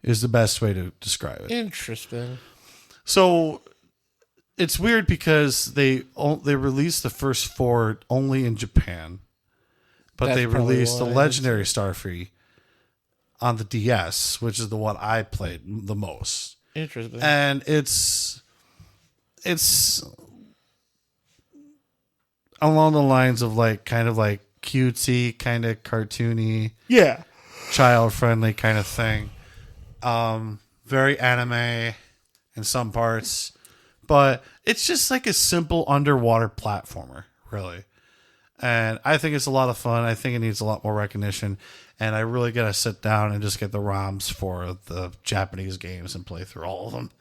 Is the best way to describe it. Interesting. So, it's weird because they released the first 4 only in Japan, but That's they probably released the why. legendary Starfree on the DS, which is the one I played the most. Interesting. And it's along the lines of like kind of like cutesy, kind of cartoony, yeah. child friendly kind of thing. Very anime in some parts, but it's just like a simple underwater platformer, really. And I think it's a lot of fun. I think it needs a lot more recognition. And I really got to sit down and just get the ROMs for the Japanese games and play through all of them.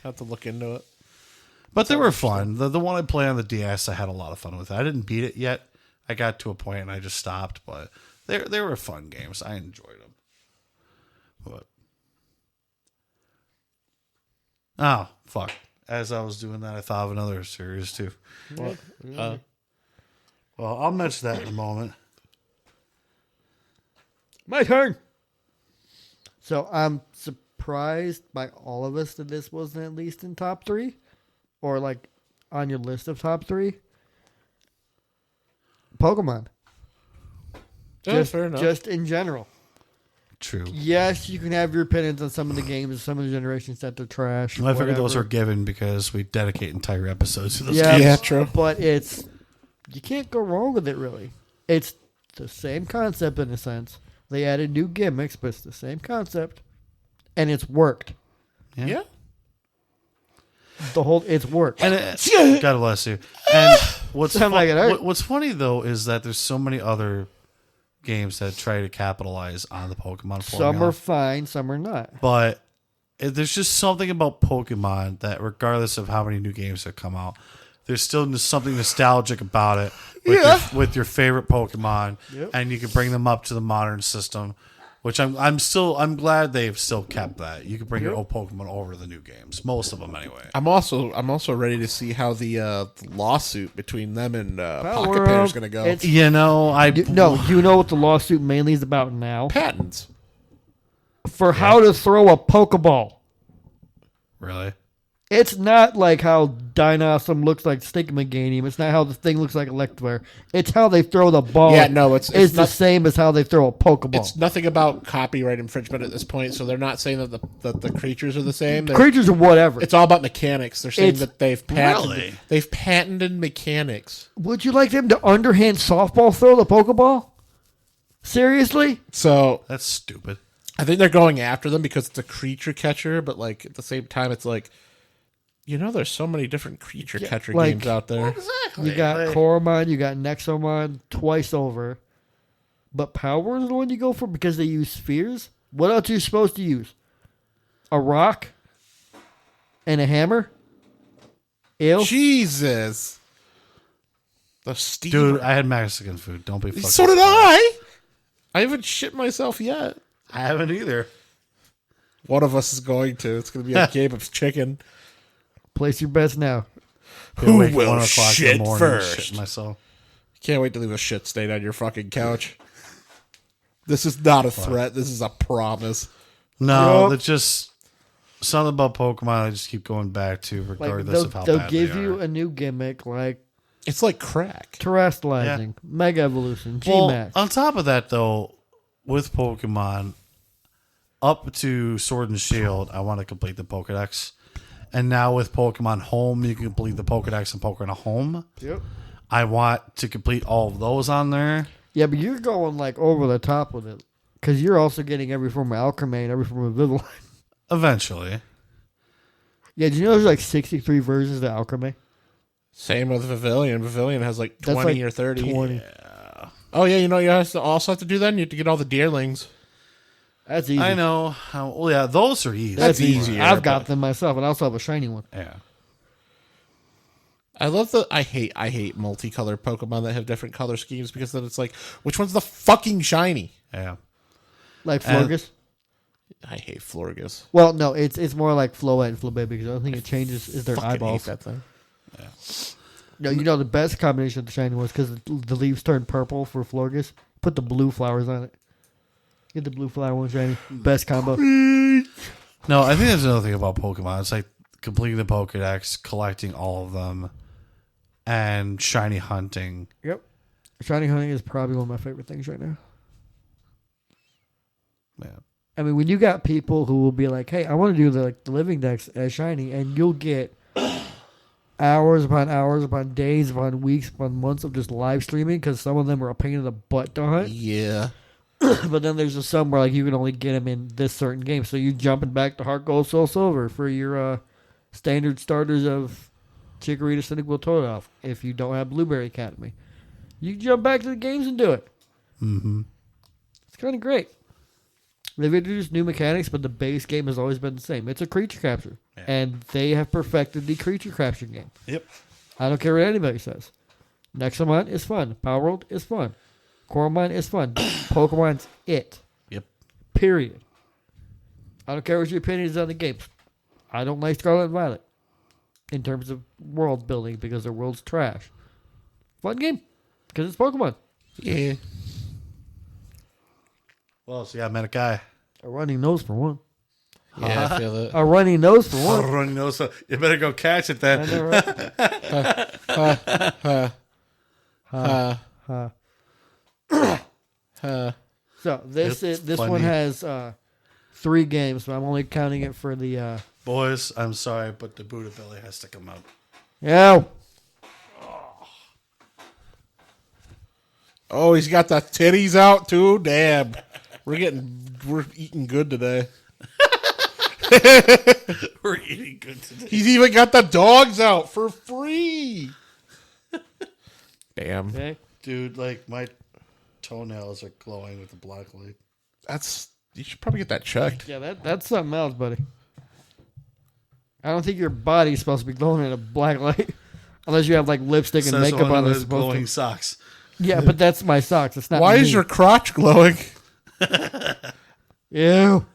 Have to look into it. But they were fun. The one I play on the DS, I had a lot of fun with. I didn't beat it yet. I got to a point and I just stopped, but they were fun games. I enjoyed them. But oh fuck! As I was doing that, I thought of another series too. Well, I'll mention that in a moment. My turn. So I'm surprised by all of us that this wasn't at least in top 3, or like on your list of top 3. Pokemon. Fair enough. Just in general. True. Yes, you can have your opinions on some of the games, some of the generations that they're trash. I figured those whatever. are given because we dedicate entire episodes to those Yeah, games. Yeah, true. But you can't go wrong with it, really. It's the same concept in a sense. They added new gimmicks, but it's the same concept, and it's worked. Yeah. It's worked. And God bless you. And Sound like it hurt. what's funny though is that there's so many other games that try to capitalize on the Pokemon formula. Some are fine, some are not. But there's just something about Pokemon that, regardless of how many new games that come out, there's still something nostalgic about it with your favorite Pokemon, and you can bring them up to the modern system. Which I'm glad they've still kept that. You can bring your old Pokemon over to the new games, most of them anyway. I'm also ready to see how the lawsuit between them and Pocket World, Pair is going to go. it's- You know, Do you know what the lawsuit mainly is about now? Patents. For how to throw a Pokeball. really. It's not like how Dynasum looks like Stigmaganium. It's not how the thing looks like Electivire. It's how they throw the ball. Yeah, no, it's the not- same as how they throw a Pokeball. It's nothing about copyright infringement at this point, so they're not saying that the creatures are the same. Creatures or whatever. It's all about mechanics. They're saying It's- that Really? they've patented mechanics. Would you like them to underhand softball throw the Pokeball? Seriously? So That's stupid. I think they're going after them because it's a creature catcher, but like at the same time, it's like, there's so many different creature catcher like- games out there. You got Coromon, you got Nexomon twice over. But Power is the one you go for because they use spheres? What else are you supposed to use? A rock? And a hammer? Ew. Jesus, the Steve. Dude, I had Mexican food. Don't be fucking. So did I. I haven't shit myself yet. I haven't either. One of us is going to. It's going to be a game of chicken. Place your bets now. Who Awake at will 1 o'clock in shit the morning, first? shitting myself. Can't wait to leave a shit stain on your fucking couch. This is not a threat. This is a promise. No, Yup. it's just something about Pokemon I just keep going back to, Like regardless of how they'll bad give they you are. a new gimmick like It's like crack. Terrestrializing, Mega Evolution, Well, G-Max. on top of that, though, with Pokemon, up to Sword and Shield, I want to complete the Pokedex. And now with Pokemon Home, you can complete the Pokedex and Pokemon Home. Yep. I want to complete all of those on there. Yeah, but you're going like over the top with it because you're also getting every form of Alchemy and every form of Vivillon. Eventually. Yeah, did you know there's like 63 versions of Alchemy? Same with Pavilion. Pavilion has like 20 That's like or 30. 20. Oh, yeah, you also have to do that? You have to get all the deerlings. That's easy. I know. Well, yeah, those are easy. That's easier, easy. I've got but- them myself, and I also have a shiny one. Yeah. I love I hate multicolored Pokemon that have different color schemes because then it's like, which one's the fucking shiny? Yeah. Like And- Florges. I hate Florges. Well, no, it's more like Floette and Flabébé because the only thing it changes is their Fucking eyeballs. hate that thing. No, you know the best combination of the shiny was because the leaves turn purple for Florges. Put the blue flowers on it. Get the blue flower one shiny. Best combo. No, I think there's another thing about Pokemon. It's like completing the Pokedex, collecting all of them, and shiny hunting. Yep. Shiny hunting is probably one of my favorite things right now. Yeah. I mean, when you got people who will be like, "Hey, I want to do the living decks as shiny," and you'll get hours upon days upon weeks upon months of just live streaming because some of them are a pain in the butt to hunt. Yeah. But then there's just some where like you can only get them in this certain game, so you jumping back to Heart Gold, Soul Silver for your standard starters of Chikorita, Cyndaquil, Totodile. If you don't have Blueberry Academy, you can jump back to the games and do it. Mm-hmm. It's kind of great. They've introduced new mechanics, but the base game has always been the same. It's a creature capture, and they have perfected the creature capture game. Yep. I don't care what anybody says. Nexomon is fun. Power World is fun. Coral Mine is fun. Pokemon's it. Yep. Period. I don't care what your opinion is on the game. I don't like Scarlet and Violet in terms of world building because the world's trash. Fun game because it's Pokemon. Yeah. Well, so yeah, I met a guy. A runny nose for one. Yeah, I feel it. A runny nose for one. Running nose, so you better go catch it then. I know, right? So this funny. one has 3 games, but I'm only counting it for the Boys, I'm sorry, but the Buddha belly has to come out. yeah. Oh, he's got the titties out too. Damn, we're eating good today. We're eating good today. He's even got the dogs out for free. Damn, Okay. Dude, like my toenails are glowing with the black light. you should probably get that checked. Yeah, that's something else, buddy. I don't think your body's supposed to be glowing in a black light, unless you have like lipstick and Says makeup one on. who That's has supposed glowing to. socks. Yeah, but that's my socks. It's not. Why me. is your crotch glowing? Ew.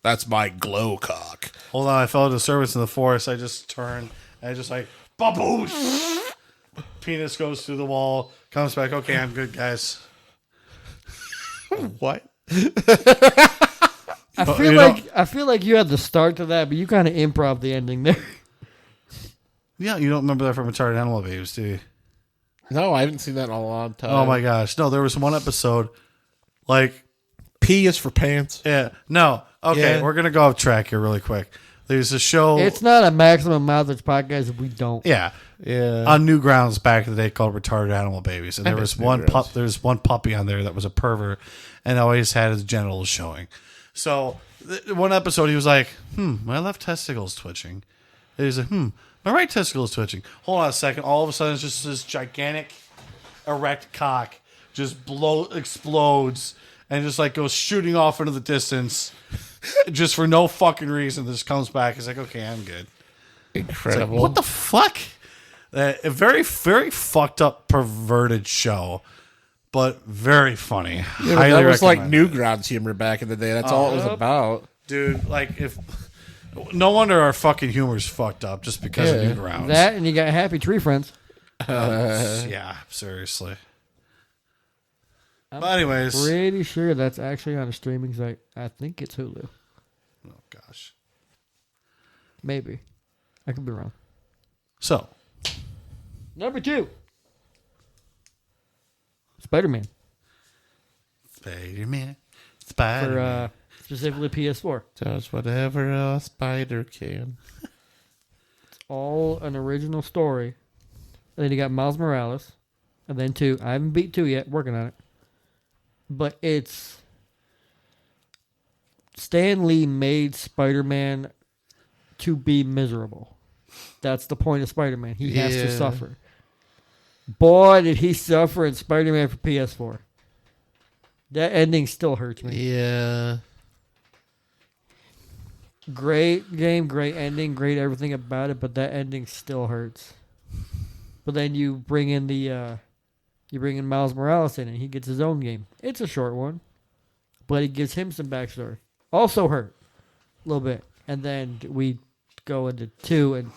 That's my glow cock. Hold on, I fell into service in the forest. I just turned and I just like baboosh. Penis goes through the wall, comes back. Okay, I'm good, guys. What? I feel like you had the start to that, but you kind of improv the ending there. Yeah, you don't remember that from Retarded Animal Babies, do you? No, I haven't seen that in a long time. Oh my gosh. No, there was one episode like P is for pants. yeah. No. Okay, Yeah. we're gonna go off track here really quick. There's a show It's not a maximum mouthage podcast if we don't. yeah. Yeah. On Newgrounds back in the day called Retarded Animal Babies. And there was miss one Newgrounds. there's one puppy on there that was a pervert and always had his genitals showing. So one episode he was like, my left testicle is twitching. And he's like, my right testicle is twitching. Hold on a second. All of a sudden it's just this gigantic erect cock just explodes and just like goes shooting off into the distance just for no fucking reason. This comes back. He's like, okay, I'm good. Incredible. What the fuck? A very, very fucked up, perverted show, but very funny. Yeah, Highly that was like recommend it. Newgrounds humor back in the day. That's all it was about. Dude. Like if no wonder our fucking humor's fucked up just because Yeah. of Newgrounds. That and you got Happy Tree Friends. Yeah, seriously. But anyways, Pretty sure that's actually on a streaming site. I think it's Hulu. oh gosh. Maybe. I could be wrong. So Number 2. Spider-Man. Spider-Man, For Spider-Man. specifically PS4. Does whatever a spider can. All an original story. And then you got Miles Morales. And then 2. I haven't beat 2 yet. Working on it. But it's... Stan Lee made Spider-Man to be miserable. That's the point of Spider-Man. He has to Yeah. suffer. Boy, did he suffer in Spider-Man for PS4. That ending still hurts me. Yeah. Great game, great ending, great everything about it, but that ending still hurts. But then you bring in Miles Morales in, and he gets his own game. It's a short one, but it gives him some backstory. Also hurt a little bit, and then we go into 2, and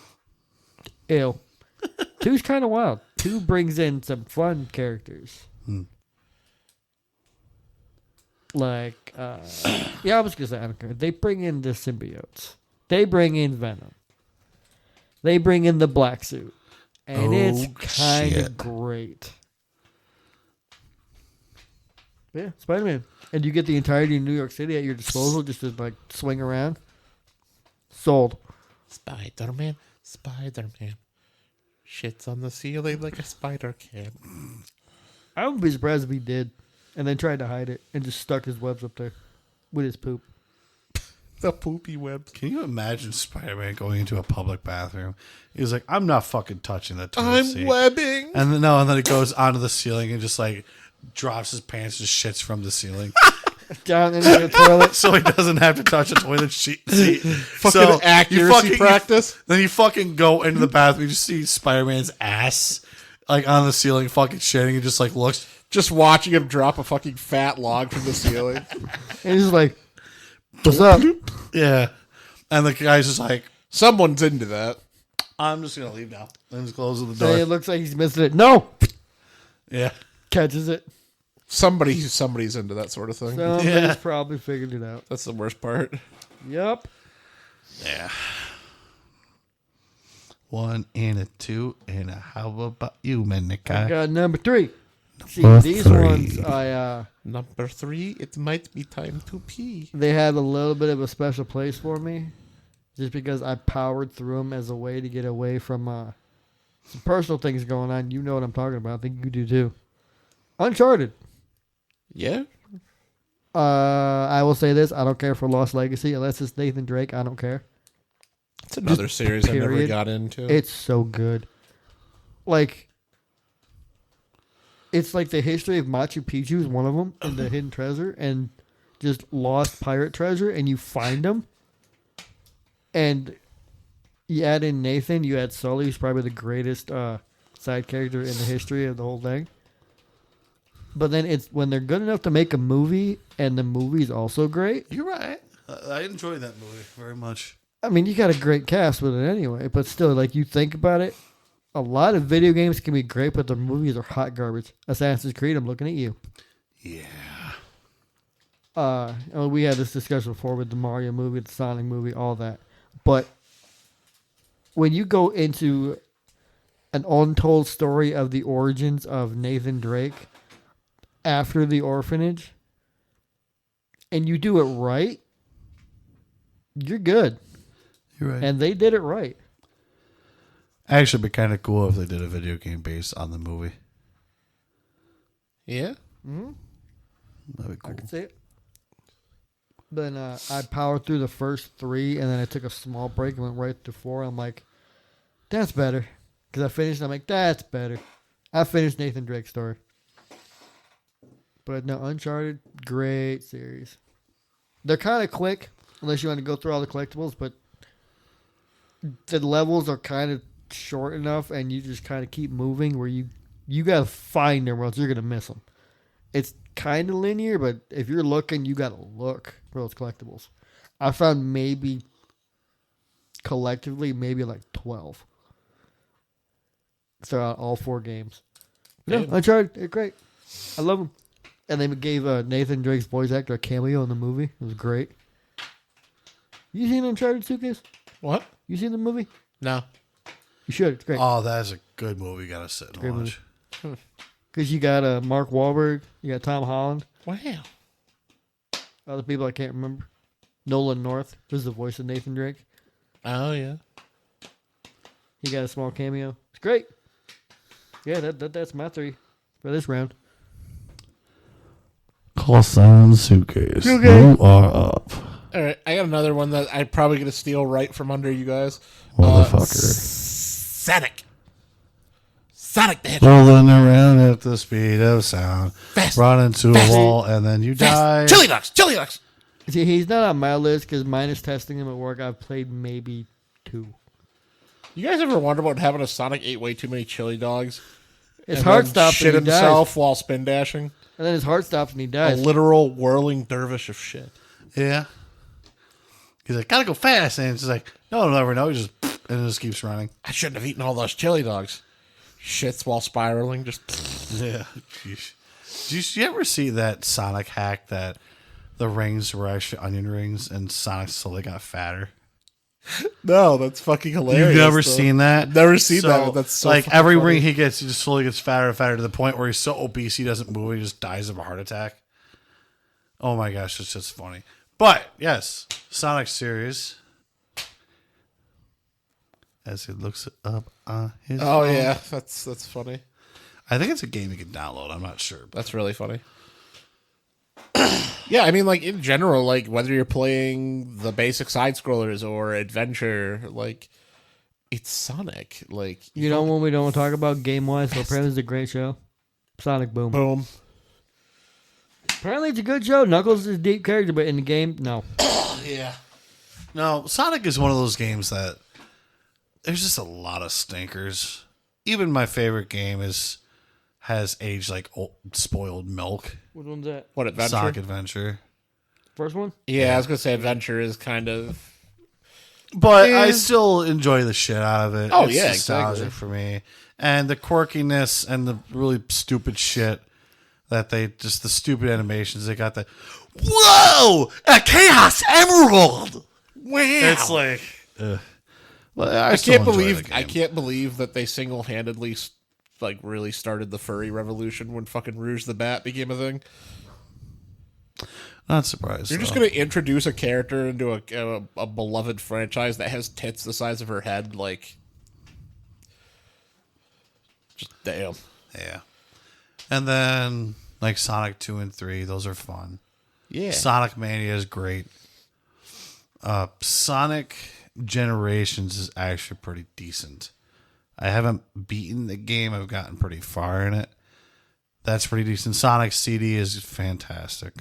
ew, 2's kind of wild. 2 brings in some fun characters. Like, yeah, I was gonna say I don't care. They bring in the symbiotes. They bring in Venom. They bring in the black suit, and it's kind of great. Yeah, Spider-Man, and you get the entirety of New York City at your disposal just to like swing around. Sold. Spider-Man. Spider-Man. Shits on the ceiling like a spider can. I wouldn't be surprised if he did, and then tried to hide it and just stuck his webs up there with his poop. The poopy webs. Can you imagine Spider-Man going into a public bathroom? He's like, I'm not fucking touching that toilet I'm seat. webbing. And then it goes onto the ceiling and just like drops his pants, just shits from the ceiling. Down into the toilet. So he doesn't have to touch a toilet seat. Fucking accuracy practice. Then you fucking go into the bathroom, you just see Spider-Man's ass like on the ceiling, fucking shitting, and just like looks. Just watching him drop a fucking fat log from the ceiling. And he's like, "What's up?" Yeah, and the guy's just like, Someone's into that. I'm just gonna leave now. And just closes the And door. it looks like he's missing it. No, Yeah, catches it. Somebody's into that sort of thing. Somebody's probably figured it out. That's the worst part. Yep. yeah. 1 and a 2 and a how about you, Manica? Got number 3. See, Number these 3. ones, Number 3, it might be time to pee. they have a little bit of a special place for me, just because I powered through them as a way to get away from some personal things going on. You know what I'm talking about. I think you do too. Uncharted. Yeah? I will say this: I don't care for Lost Legacy unless it's Nathan Drake. I don't care. It's another series I never period. got into. It's so good. Like, it's like the history of Machu Picchu is one of them, and the hidden treasure, and just lost pirate treasure, and you find them. And you add in Nathan, you add Sully, who's probably the greatest side character in the history of the whole thing. But then it's when they're good enough to make a movie, and the movie's also great. You're right. I enjoyed that movie very much. I mean, you got a great cast with it anyway, but still, like, you think about it, a lot of video games can be great, but the movies are hot garbage. Assassin's Creed, I'm looking at you. Yeah. We had this discussion before with the Mario movie, the Sonic movie, all that. But when you go into an untold story of the origins of Nathan Drake after the orphanage, and you do it right, you're good. You're right. And they did it right. Actually, it'd be kind of cool if they did a video game based on the movie. Yeah? Mm-hmm. That'd be cool. I can see it. Then I powered through the first 3, and then I took a small break and went right to 4. I'm like, that's better. Because I finished, and I'm like, that's better. I finished Nathan Drake's story. But no, Uncharted, great series. They're kind of quick, unless you want to go through all the collectibles, but the levels are kind of short enough, and you just kind of keep moving where you got to find them or else you're going to miss them. It's kind of linear, but if you're looking, you got to look for those collectibles. I found maybe like 12 throughout all 4 games. Yeah, Uncharted, they're great. I love them. And they gave Nathan Drake's voice actor a cameo in the movie. It was great. You seen Uncharted, Suitcase? What? You seen the movie? No. You should. It's great. Oh, that is a good movie. You gotta sit and Great watch. Because you got Mark Wahlberg, you got Tom Holland, Wow. other people I can't remember. Nolan North was the voice of Nathan Drake. Oh, yeah. He got a small cameo. It's great. Yeah, that's my 3 for this round. Call sign Suitcase. Okay. You are up. All right, I got another one that I'm probably going to steal right from under you guys. Motherfucker. Sonic. Sonic the Hedgehog. Rolling around at the speed of sound. Fast. Run into Fast. a wall and then you die. Chili dogs. Chili dogs. See, he's not on my list because minus testing him at work, I've played maybe 2. You guys ever wonder about having a Sonic ate way too many chili dogs? His and heart then stops shit and he himself dies. while spin dashing? And then his heart stops and he A dies. literal whirling dervish of shit. Yeah. He's like, gotta go fast. And it's just like, no, I'll never know. He just, and it just keeps running. I shouldn't have eaten all those chili dogs. Shits while spiraling. Just Yeah. Sheesh. Did you ever see that Sonic hack that the rings were actually onion rings and Sonic slowly got fatter? no, that's fucking hilarious. You've never though. seen that? Never seen that. That's so like fucking every funny. ring he gets, he just slowly gets fatter and fatter to the point where he's so obese he doesn't move. He just dies of a heart attack. Oh my gosh, it's just funny. But yes, Sonic series. As he looks it up on his Oh phone. yeah, that's funny. I think it's a game you can download. I'm not sure. But That's really funny. Yeah, I mean, like in general, like whether you're playing the basic side scrollers or adventure, like it's Sonic. Like You know when we don't talk about game-wise, so apparently it's a great show? Sonic Boom. boom. Apparently it's a good show. Knuckles is a deep character, but in the game, no. yeah. No, Sonic is one of those games that there's just a lot of stinkers. even my favorite game has aged like old, spoiled milk. Which one's that? What, Adventure? Sonic Adventure. First one? Yeah, I was gonna say Adventure is kind of. But I still enjoy the shit out of it. Oh, It's yeah, nostalgic exactly. for me. And the quirkiness and the really stupid shit that the stupid animations they got. Whoa, a Chaos Emerald! Wow. It's like, well, I still can't enjoy believe the game. I can't believe that they single handedly like really started the furry revolution when fucking Rouge the Bat became a thing. Not surprised. You're just though. gonna introduce a character into a beloved franchise that has tits the size of her head, like. Just damn. Yeah. And then like Sonic 2 and 3, those are fun. Yeah. Sonic Mania is great. Sonic Generations is actually pretty decent. I haven't beaten the game. I've gotten pretty far in it. That's pretty decent. Sonic CD is fantastic.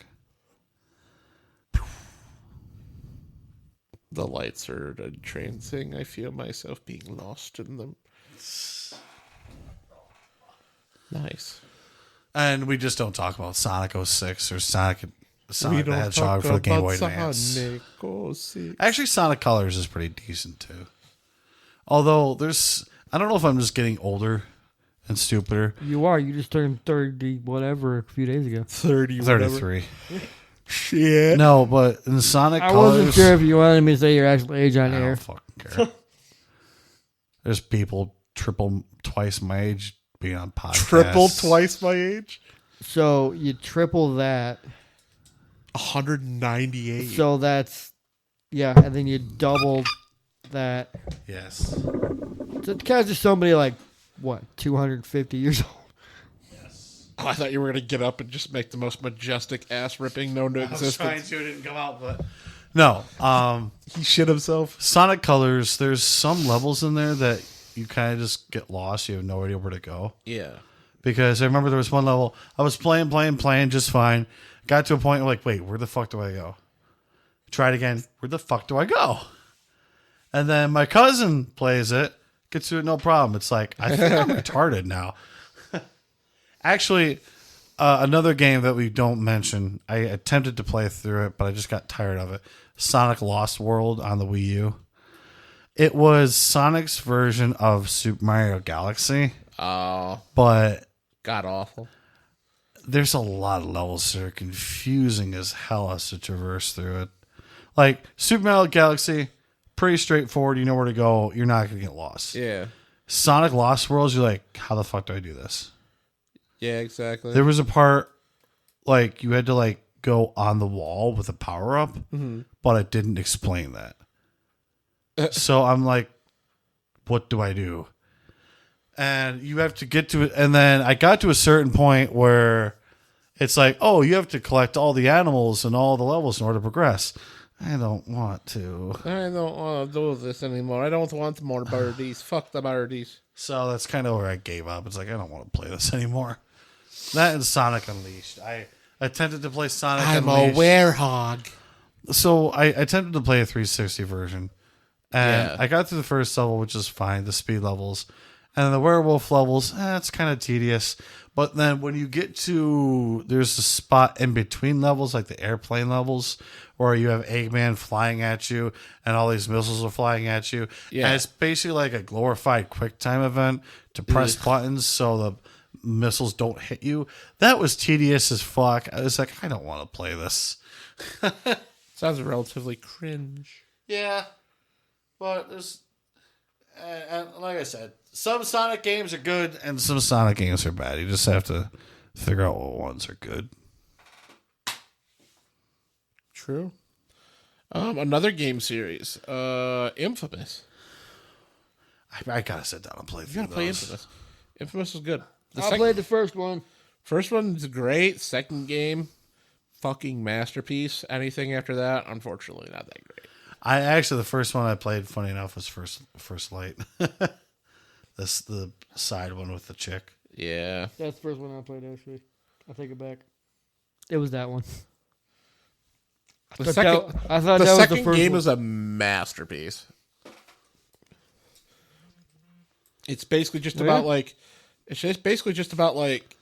The lights are entrancing. I feel myself being lost in them. Nice. And we just don't talk about Sonic 06 or Sonic the Hedgehog for the Game Boy Advance. Sonic 06. Actually, Sonic Colors is pretty decent too. Although I don't know if I'm just getting older and stupider. You are. You just turned 30 whatever a few days ago. 30. 33. Shit. No, but in Sonic I Colors, wasn't sure if you wanted me to say your actual age on I air. don't fucking care. There's people twice my age being on podcasts. Triple twice my age. So you triple that. 198. So that's, yeah, and then you double that. Yes. So it counts as somebody like, what, 250 years old? Oh, I thought you were going to get up and just make the most majestic ass ripping known to I was trying existence. to, it didn't come out, but no. He shit himself. Sonic Colors, there's some levels in there that you kind of just get lost. You have no idea where to go. Yeah. Because I remember there was one level, I was playing just fine. Got to a point where like, wait, where the fuck do I go? Tried again. Where the fuck do I go? And then my cousin plays it, gets to it no problem. It's like, I think I'm retarded now. Actually, another game that we don't mention, I attempted to play through it, but I just got tired of it. Sonic Lost World on the Wii U. It was Sonic's version of Super Mario Galaxy, Oh, but god awful. there's a lot of levels that are confusing as hell as to traverse through it. Like Super Mario Galaxy, pretty straightforward. You know where to go. You're not going to get lost. Yeah. Sonic Lost Worlds, you're like, how the fuck do I do this? Yeah, exactly. There was a part like you had to like go on the wall with a power up, but it didn't explain that. So I'm like, what do I do? And you have to get to it. And then I got to a certain point where it's like, oh, you have to collect all the animals and all the levels in order to progress. I don't want to. I don't want to do this anymore. I don't want more birdies. Fuck the birdies. So that's kind of where I gave up. It's like, I don't want to play this anymore. That and Sonic Unleashed. I attempted to play Sonic Unleashed. werehog. So I attempted to play a 360 version. And Yeah. I got through the first level, which is fine, the speed levels. And then the werewolf levels, it's kind of tedious. But then when you get to, there's a spot in between levels, like the airplane levels, where you have Eggman flying at you and all these missiles are flying at you. Yeah. And it's basically like a glorified QuickTime event to press buttons so the missiles don't hit you. That was tedious as fuck. I was like, I don't want to play this. Sounds relatively cringe. Yeah. But there's, and like I said, some Sonic games are good and some Sonic games are bad. You just have to figure out what ones are good. True. Another game series. Infamous. I gotta sit down and play You through gotta play those. Infamous. Infamous is good. I played the first one. First one's great. Second game, fucking masterpiece. Anything after that, unfortunately, not that great. I actually, the first one I played, funny enough, was First Light. This the side one with the chick. Yeah. That's the first one I played, actually. I take it back. It was that one. The I second, thought that the was second the first game one. is a masterpiece. It's basically just about like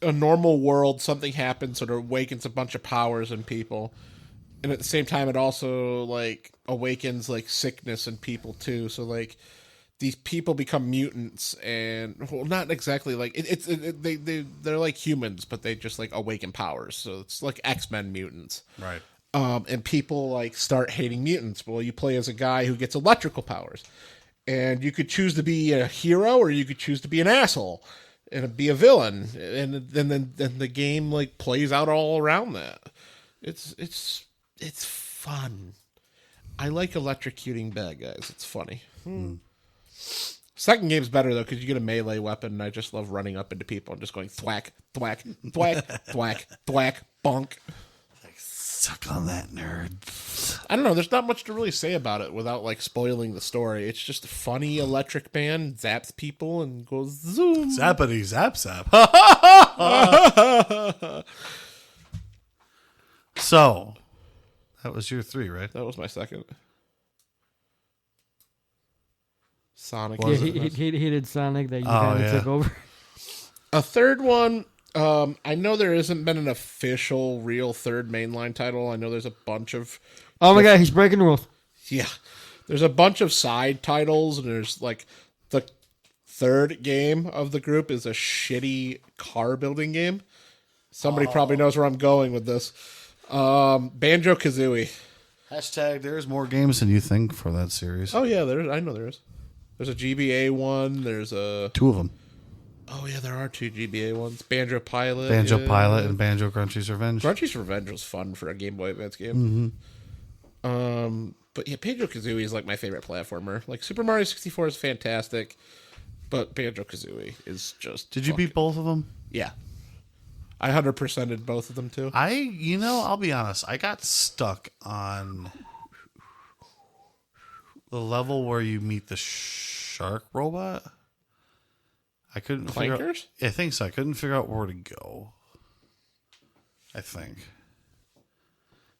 a normal world. Something happens that awakens a bunch of powers in people, and at the same time, it also like awakens like sickness in people too. So like these people become mutants, and well, not exactly like they're like humans, but they just like awaken powers. So it's like X-Men mutants, Right. and people like start hating mutants. Well, you play as a guy who gets electrical powers, and you could choose to be a hero or you could choose to be an asshole and be a villain, and then the game like plays out all around that. It's fun. I like electrocuting bad guys. It's funny. Second game's better though because you get a melee weapon, and I just love running up into people and just going thwack, thwack, thwack, thwack, thwack, bonk. Suck on that, nerd. I don't know. There's not much to really say about it without like spoiling the story. It's just a funny electric band zaps people and goes zoom. Zappity zap zap. So, that was your 3, right? That was my second. Sonic. Yeah, he did Sonic that you kind of took over. A third one. I know there hasn't been an official, real third mainline title. I know there's a bunch of. Oh my god, he's breaking the rules. Yeah, there's a bunch of side titles, and there's like the third game of the group is a shitty car building game. Somebody probably knows where I'm going with this. Banjo-Kazooie. Hashtag there's more games than you think for that series. Oh yeah, I know there is. There's a GBA one. There's a 2 of them. Oh yeah, there are 2 GBA ones. Banjo Pilot. Banjo Pilot and Banjo Crunchy's Revenge. Crunchy's Revenge was fun for a Game Boy Advance game. But yeah, Banjo-Kazooie is like my favorite platformer. Like Super Mario 64 is fantastic, but Banjo-Kazooie is just. Did you beat both of them? Yeah. I 100%ed both of them too. I'll be honest. I got stuck on the level where you meet the shark robot. I couldn't figure out. Clankers? I think so. I couldn't figure out where to go. I think.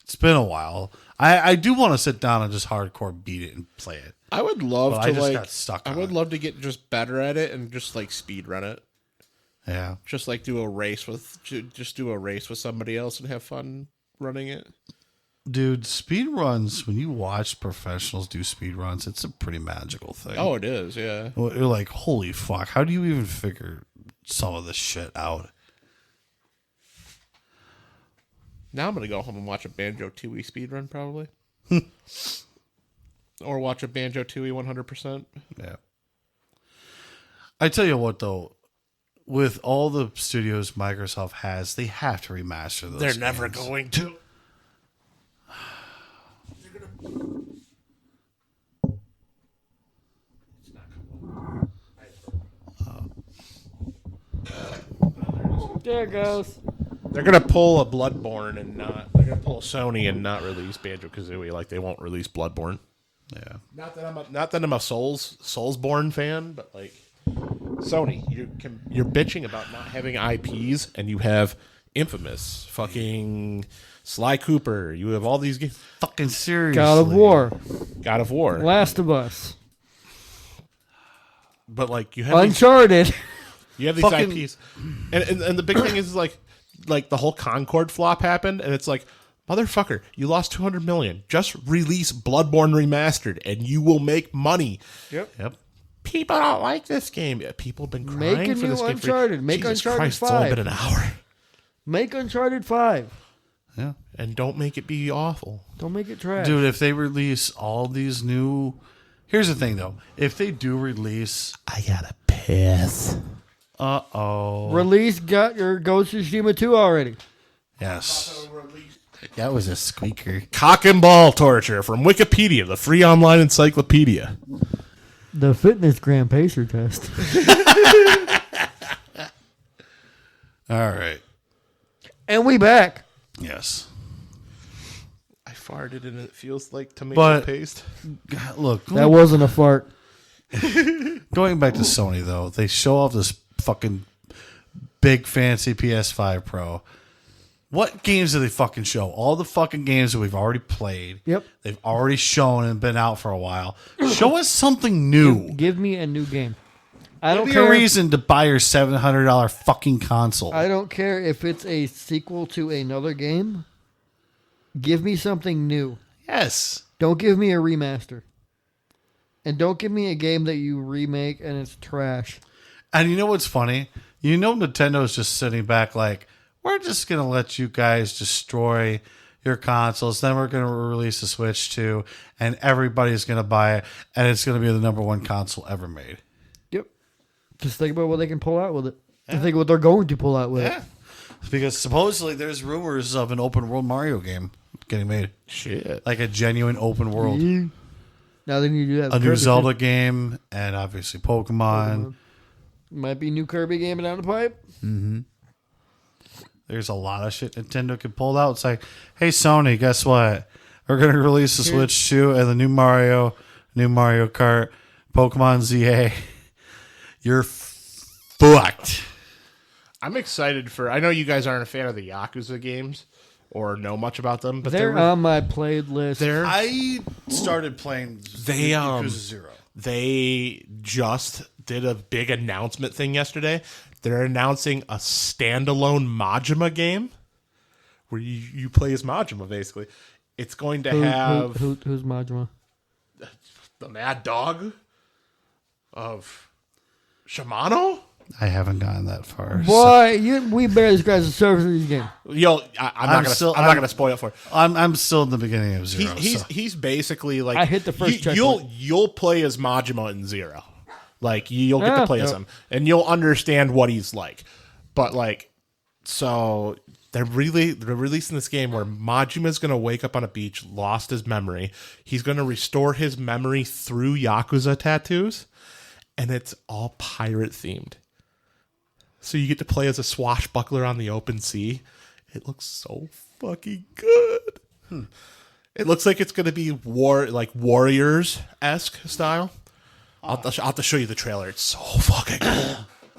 It's been a while. I do want to sit down and just hardcore beat it and play it. I would love But to I just like. got stuck I on would it. love to get just better at it and just like speed run it. Yeah. Just like do a race with somebody else and have fun running it. Dude, speed runs, when you watch professionals do speed runs, it's a pretty magical thing. Oh, it is, yeah. You're like, holy fuck, how do you even figure some of this shit out? Now I'm gonna go home and watch a Banjo-Tooie speedrun probably. Or watch a Banjo-Tooie 100%. Yeah. I tell you what, though, with all the studios Microsoft has, they have to remaster those. They're never games. going to. There it goes. They're gonna pull a Bloodborne and not. They're gonna pull Sony and not release Banjo-Kazooie like they won't release Bloodborne. Yeah. Not that I'm a Soulsborne fan, but like Sony, you're bitching about not having IPs, and you have Infamous, fucking Sly Cooper. You have all these games. Fucking seriously. God of War. God of War. Last of Us. But like you have Uncharted. you have these Fucking- IPs, and the big thing is like the whole Concord flop happened, and it's like, motherfucker, you lost $200 million. Just release Bloodborne remastered, and you will make money. Yep. People don't like this game. Yeah, people have been crying Make a for new this game. Uncharted. Make Jesus Uncharted Christ, 5. It's only been an hour, Make Uncharted 5. Yeah. and don't make it be awful. Don't make it trash. Dude, if they release all these new... Here's the thing, though. If they do release... I gotta piss. Uh-oh. Release got your Ghost of Tsushima 2 already. Yes. That was a squeaker. Cock and ball torture from Wikipedia, the free online encyclopedia. The Fitness Gram Pacer test. All right. And we back. Yes. I farted and it feels like tomato But- paste. Look, That wasn't a fart. going back to Sony, though, they show off this fucking big fancy PS5 Pro. What games do they fucking show? All the fucking games that we've already played. Yep. They've already shown and been out for a while. Show us something new. Give me a new game. I don't Give me a care. reason to buy your $700 fucking console. I don't care if it's a sequel to another game. Give me something new. Yes. Don't give me a remaster. And don't give me a game that you remake and it's trash. And you know what's funny? You know Nintendo's just sitting back like, we're just going to let you guys destroy your consoles. Then we're going to release the Switch 2, and everybody's going to buy it, and it's going to be the number one console ever made. Yep. Just think about what they can pull out with it. And think what they're going to pull out with it. Yeah. Because supposedly there's rumors of an open world Mario game getting made. Shit. Like a genuine open world. Now they need to do that. A with new Kirby, Zelda game, and obviously Pokemon. Might be new Kirby game down the pipe. There's a lot of shit Nintendo could pull out. It's like, hey, Sony, guess what? We're going to release the Switch 2 and the new Mario Kart, Pokemon ZA. You're fucked. I'm excited for. I know you guys aren't a fan of the Yakuza games or know much about them, but They're on my played list. I started playing Yakuza 0. They just did a big announcement thing yesterday. They're announcing a standalone Majima game where you play as Majima, basically. It's going to have Who's Majima? the Mad Dog of Shimano. I haven't gotten that far. Boy, we barely scratched the surface of these games. Yo, I'm not gonna spoil it for you. I'm still in the beginning of Zero. He's basically like I hit the first checkpoint. You'll play as Majima in Zero. Like you'll get to play as him, and you'll understand what he's like. But like, so they're releasing this game where Majima's gonna wake up on a beach, lost his memory. He's gonna restore his memory through Yakuza tattoos, and it's all pirate themed. So you get to play as a swashbuckler on the open sea. It looks so fucking good. It looks like it's gonna be Warriors-esque style. I'll have to show you the trailer. It's so fucking cool.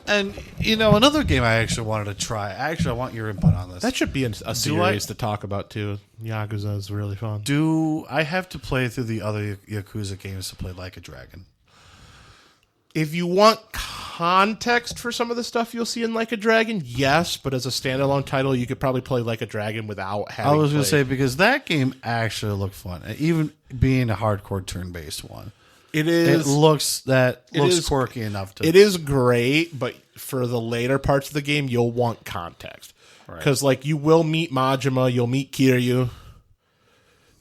And, another game I actually wanted to try. I want your input on this. That should be a series to talk about, too. Yakuza is really fun. Do I have to play through the other Yakuza games to play Like a Dragon? If you want context for some of the stuff you'll see in Like a Dragon, yes. But as a standalone title, you could probably play Like a Dragon without having I was going to say, because that game actually looked fun. Even being a hardcore turn-based one. It looks quirky enough to. It is great, but for the later parts of the game, you'll want context because, you will meet Majima, you'll meet Kiryu.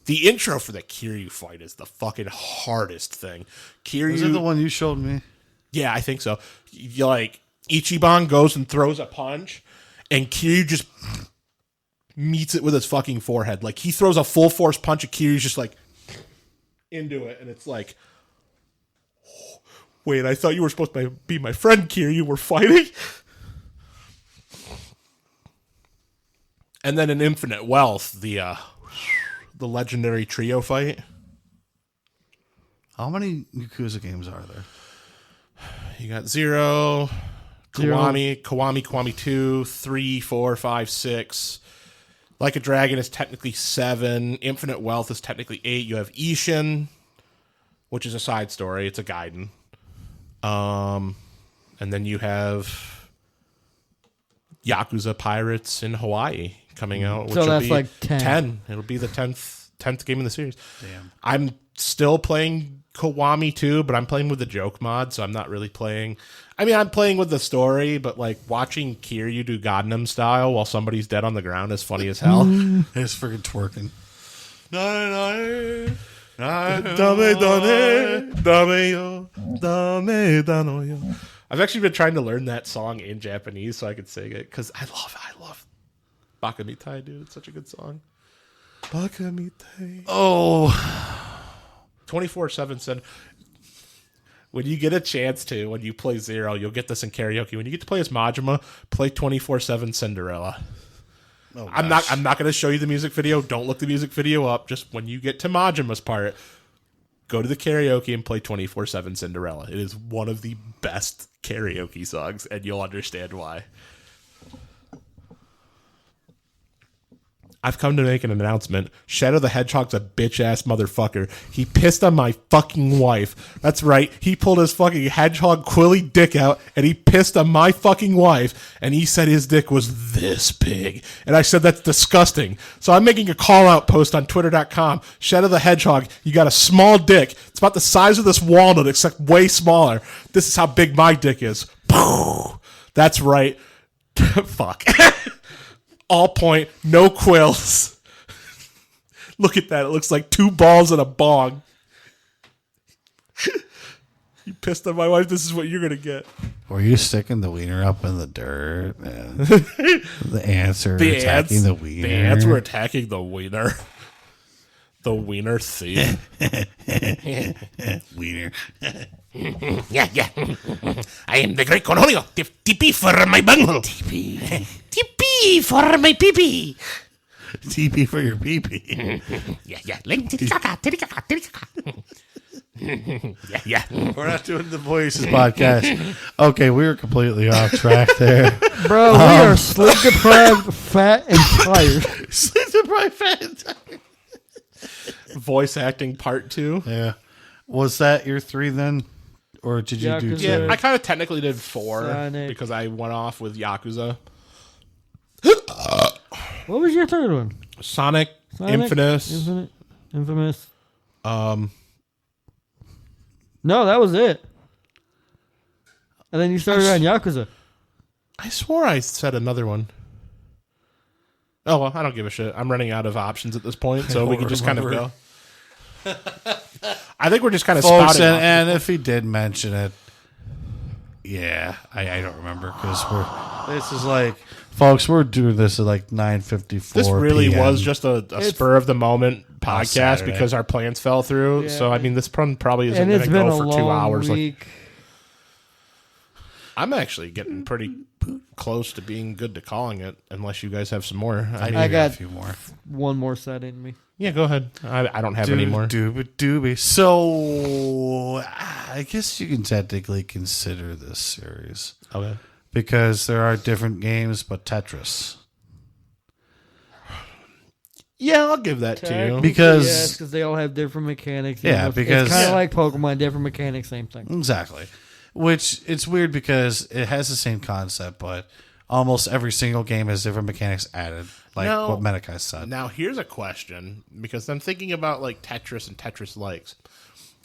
The intro for the Kiryu fight is the fucking hardest thing. Is it the one you showed me? Yeah, I think so. Ichiban goes and throws a punch, and Kiryu just meets it with his fucking forehead. Like he throws a full force punch, and Kiryu's just like into it, and it's like. Wait, I thought you were supposed to be my friend, Kiryu. We're fighting? And then in Infinite Wealth, the legendary trio fight. How many Yakuza games are there? You got Zero, Kiwami 2, 3, 4, 5, 6. Like a Dragon is technically 7. Infinite Wealth is technically 8. You have Ishin, which is a side story. It's a Gaiden. And then you have Yakuza Pirates in Hawaii coming out. Which So that's will be like 10. It'll be the 10th game in the series. Damn. I'm still playing Kiwami 2, but I'm playing with the joke mod, so I'm not really playing. I mean, I'm playing with the story, but watching Kiryu do Gangnam style while somebody's dead on the ground is funny as hell. It's freaking twerking. Dame yo. I've actually been trying to learn that song in Japanese so I could sing it because I love Bakamitai, dude. It's such a good song. Bakamitai. Oh, 24/7 said when you get a chance to, when you play Zero, you'll get this in karaoke. When you get to play as Majima, play 24/7 Cinderella. oh I'm not going to show you the music video. Don't look the music video up. Just when you get to Majima's part, go to the karaoke and play 24/7 Cinderella. It is one of the best karaoke songs, and you'll understand why. I've come to make an announcement. Shadow the Hedgehog's a bitch-ass motherfucker. He pissed on my fucking wife. That's right. He pulled his fucking hedgehog quilly dick out, and he pissed on my fucking wife, and he said his dick was this big. And I said, that's disgusting. So I'm making a call-out post on Twitter.com. Shadow the Hedgehog, you got a small dick. It's about the size of this walnut, except way smaller. This is how big my dick is. That's right. Fuck. All point, no quills. Look at that. It looks like 2 balls and a bong. You pissed on my wife. This is what you're going to get. Were you sticking the wiener up in the dirt? And the ants are attacking the wiener. The ants were attacking the wiener. The wiener thief. Wiener. Yeah. I am the great Cornholio. TP for my bunghole. TP for my pee-pee. TP for your pee-pee. Yeah. Like titty-caca. Yeah. We're not doing the Voices podcast. Okay, we were completely off track there. Bro, we are sleep deprived, fat, and tired. Sleep deprived, fat, and tired. Voice acting part 2. Yeah. Was that your 3 then? Or did you do Yakuza. 2? Yeah, I kind of technically did 4 Sonic. because I went off with Yakuza. What was your third one? Sonic, Infamous. Infamous. No, that was it. And then you started on Yakuza. I swore I said another one. Oh, well, I don't give a shit. I'm running out of options at this point, so we can just kind of go. I think we're just kind of Folks, spouting. and if he did mention it, yeah, I don't remember because this is like, folks, we're doing this at like 9:54. This really PM. was just a spur of the moment podcast Saturday. because our plans fell through. Yeah. So I mean, this probably isn't And going it's to been go a for long 2 hours. week. I'm actually getting pretty close to being good to calling it, unless you guys have some more. I got a few more. one more set in me. Yeah, go ahead. I don't have any more. Doobie. So I guess you can technically consider this series Okay. because there are different games, but Tetris. Yeah, I'll give that to you. Because- yes, because they all have different mechanics. Yeah, because- it's kind of Yeah. like Pokemon, different mechanics, same thing. Exactly. Which it's weird because it has the same concept, but almost every single game has different mechanics added, like No. what Medikai said. Now, here's a question, because I'm thinking about like Tetris and Tetris likes.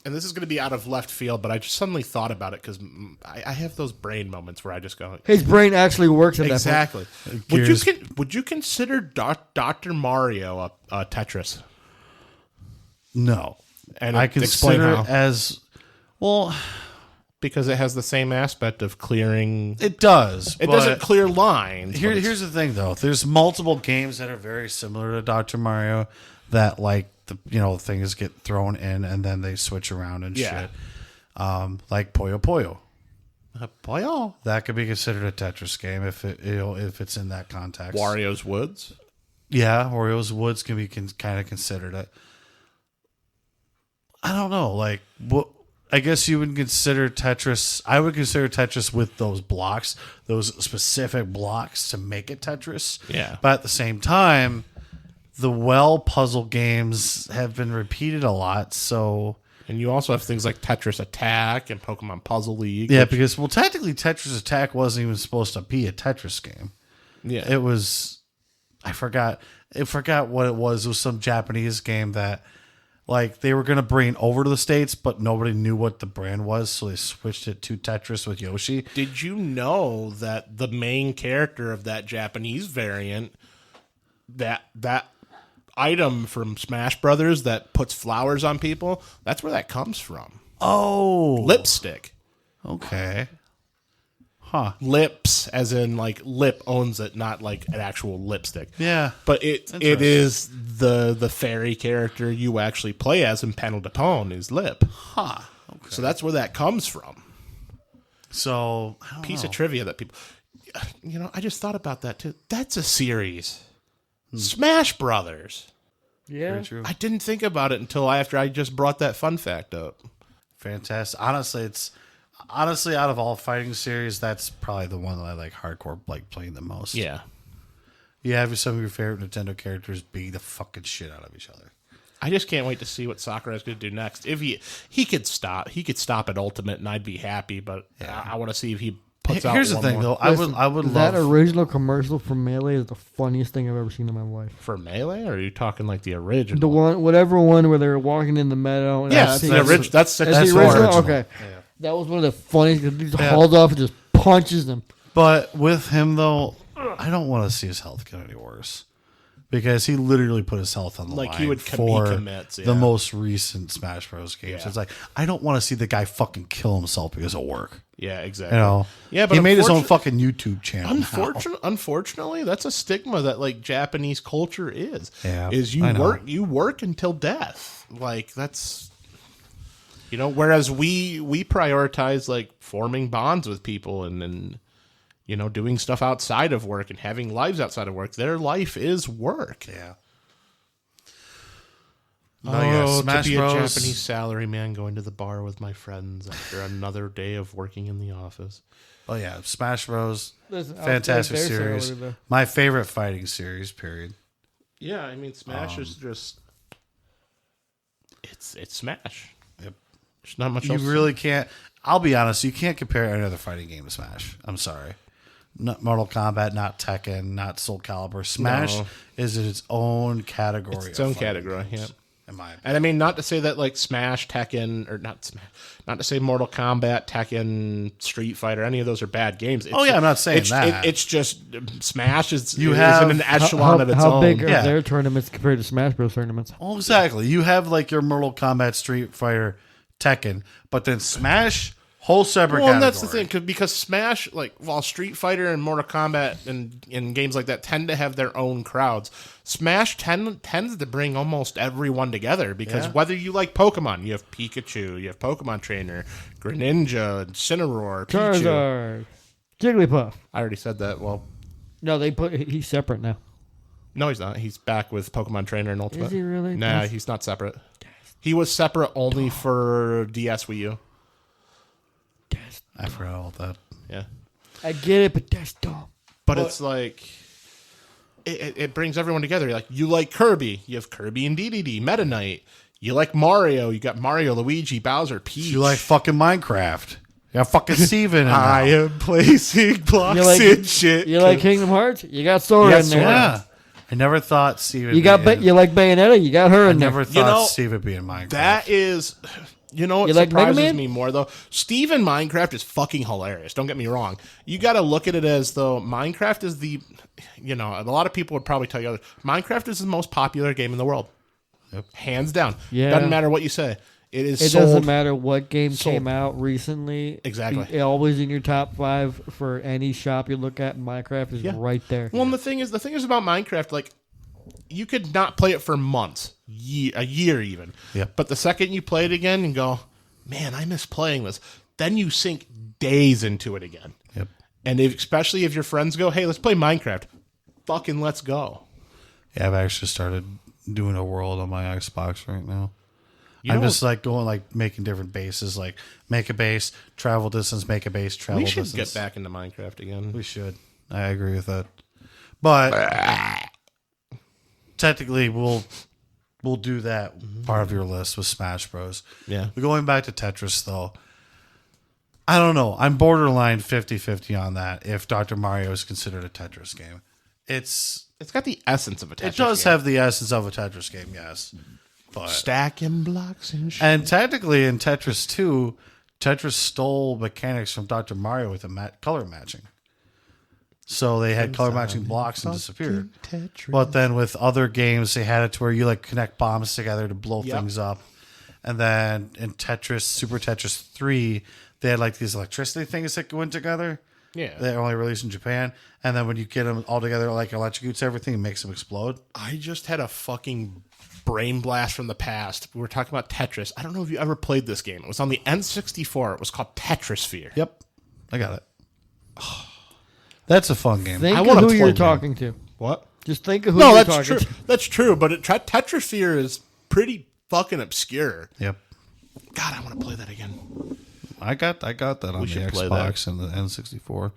And this is going to be out of left field, but I just suddenly thought about it because I have those brain moments where I just go, His brain actually works at that exactly. Gears- Would you consider Dr. Mario a Tetris? No. And I explain consider how. it as, well, Because it has the same aspect of clearing. it does. It but doesn't clear lines. but it's- Here's the thing, though. There's multiple games that are very similar to Dr. Mario that, like, things get thrown in and then they switch around and Yeah. shit. Like Puyo Puyo. Boy, That could be considered a Tetris game if if it's in that context. Wario's Woods. Yeah, Orioles Woods can be kind of considered it. I don't know. Like, what? I guess you would consider Tetris. I would consider Tetris with those blocks, those specific blocks to make it Tetris. Yeah. But at the same time, the puzzle games have been repeated a lot. So And you also have things like Tetris Attack and Pokemon Puzzle League. yeah, which- because technically Tetris Attack wasn't even supposed to be a Tetris game. yeah. It was, I forgot what it was. It was some Japanese game that, like, they were going to bring over to the States, but nobody knew what the brand was, so they switched it to Tetris with Yoshi. Did you know that the main character of that Japanese variant, that item from Smash Brothers that puts flowers on people, that's where that comes from. Oh. Lipstick. Okay. Huh. Lips, as in like lip owns it, not like an actual lipstick. Yeah. But it Interesting. is the fairy character you actually play as in Panel de Pon is Lip. Huh. Okay. So that's where that comes from. So, I don't Piece know. of trivia that people, I just thought about that too. That's a series. Smash Brothers. Yeah. Very true. I didn't think about it until after I just brought that fun fact up. Fantastic. Honestly, out of all fighting series, that's probably the one that I like hardcore, like, playing the most. Yeah. you have some of your favorite Nintendo characters beat the fucking shit out of each other. I just can't wait to see what Sakura is going to do next. If he could stop at Ultimate, and I'd be happy. But I want to see if he puts out. Here's the one thing, more. though. Listen, I would that love original commercial for Melee is the funniest thing I've ever seen in my life. For Melee, or are you talking like the original? The one, whatever one where they were walking in the meadow. And Yeah, that's that's the original. That's the 64. original. Okay, that was one of the funniest. He just hauls off and just punches them. But with him, though, I don't want to see his health get any worse. Because he literally put his health on the Like line he would for commits, the most recent Smash Bros. Games. Yeah. It's like, I don't want to see the guy fucking kill himself because of work. Yeah, exactly. You know? Yeah, but he made his own fucking YouTube channel. Unfortunately, that's a stigma that like Japanese culture is. Yeah, is I know. you work until death. Like that's whereas we prioritize like forming bonds with people and doing stuff outside of work and having lives outside of work. Their life is work. Yeah. Smash Smash to be Bros. a Japanese salaryman going to the bar with my friends after another day of working in the office. Oh, yeah. Smash Bros. Listen, Fantastic I'll take their series. salary, though. My favorite fighting series, period. Yeah, I mean, Smash is just it's Smash. Yep. There's not much You else. really can't. I'll be honest. You can't compare any other fighting game to Smash. I'm sorry. Not Mortal Kombat, not Tekken, not Soul Calibur. Smash No. is its own category. It's its of own fighting category, games, yeah. in my opinion. And I mean, not to say that like Smash, Tekken, or not to say Mortal Kombat, Tekken, Street Fighter, any of those are bad games. It's I'm not saying that. It's just Smash is You is have- in an echelon of its how own. big are Yeah. their tournaments compared to Smash Bros. Tournaments? Well, exactly. You have like your Mortal Kombat, Street Fighter, Tekken, but then Smash, whole separate Well, category. and that's the thing, because Smash, like, while Street Fighter and Mortal Kombat and games like that tend to have their own crowds, Smash tends to bring almost everyone together, because whether you like Pokemon, you have Pikachu, you have Pokemon Trainer, Greninja, Incineroar, Pichu. Charizard, Jigglypuff. I already said that. Well, No, he's separate now. no, he's not. He's back with Pokemon Trainer and Ultimate. Is he really? Nah, That's- he's not separate. He was separate only for DS Wii U. I forgot all that. Yeah. I get it, but that's dumb. But it's like it brings everyone together. Like you like Kirby, you have Kirby and DDD, Meta Knight. You like Mario, you got Mario, Luigi, Bowser, Peach. You like fucking Minecraft. You got fucking Steven in I there. am placing blocks You like in shit. You like Kingdom Hearts? You got Sora in there. Yeah. I never thought Steven You got being- you like Bayonetta? You got her I in there. never thought You know, Steven being Minecraft. That is, what You like Mega surprises Man? me more though. Steve in Minecraft is fucking hilarious. Don't get me wrong. You got to look at it as though Minecraft is a lot of people would probably tell you Minecraft is the most popular game in the world. Yep. Hands down. Yeah. Doesn't matter what you say. It is It sold. doesn't matter what game Sold. came out recently. Exactly. It's always in your top 5 for any shop you look at. Minecraft is right there. Well, and the thing is about Minecraft, like, you could not play it for months, a year even. Yep. But the second you play it again and go, man, I miss playing this, then you sink days into it again. Yep. And especially if your friends go, hey, let's play Minecraft, fucking let's go. Yeah, I've actually started doing a world on my Xbox right now. You I'm know, just like going like making different bases, like make a base, travel distance, make a base, travel we should distance. get back into Minecraft again. We should. I agree with that. But technically, we'll do that part of your list with Smash Bros. Yeah. But going back to Tetris, though, I don't know. I'm borderline 50-50 on that. If Dr. Mario is considered a Tetris game, It's got the essence of a Tetris it does game. have the essence of a Tetris game, yes. But Stacking blocks and shit. and technically in Tetris 2, Tetris stole mechanics from Dr. Mario with the color matching. So they had color matching blocks and disappeared. Tetris. But then with other games, they had it to where you like connect bombs together to blow Yep. things up. And then in Tetris, Super Tetris 3, they had like these electricity things that went together. Yeah. They're only released in Japan. And then when you get them all together, like electrocutes everything and makes them explode. I just had a fucking brain blast from the past. We were talking about Tetris. I don't know if you ever played this game. It was on the N64. It was called Tetrisphere. Yep. I got it. That's a fun game. Think I of want a who you're plug talking to. What? Just think of who No, you're that's talking true. to. That's true. But Tetrisphere is pretty fucking obscure. Yep. God, I want to play that again. I got that on the should play Xbox and the N64.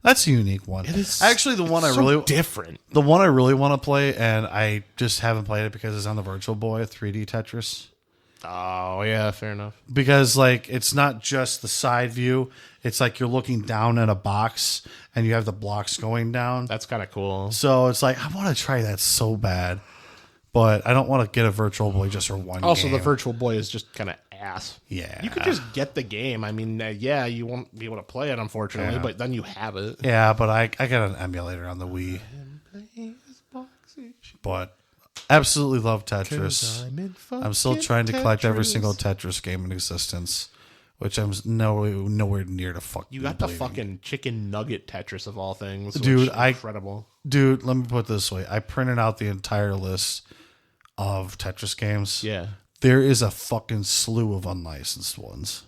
That's a unique one. It is actually the one I so really different. The one I really want to play, and I just haven't played it because it's on the Virtual Boy, 3D Tetris. Oh yeah, fair enough. Because like it's not just the side view; it's like you're looking down at a box, and you have the blocks going down. That's kind of cool. So it's like I want to try that so bad, but I don't want to get a Virtual Boy just for one. Also, game. the Virtual Boy is just kind of ass. Yeah, You could just get the game. I mean, yeah, you won't be able to play it, unfortunately, Yeah. but then you have it. Yeah, but I got an emulator on the Wii. But absolutely love Tetris. I'm still trying to collect every single Tetris game in existence, which I'm nowhere near to fucking. You got the completing. fucking chicken nugget Tetris of all things, Dude, which is incredible. Dude, let me put it this way: I printed out the entire list of Tetris games. Yeah. There is a fucking slew of unlicensed ones.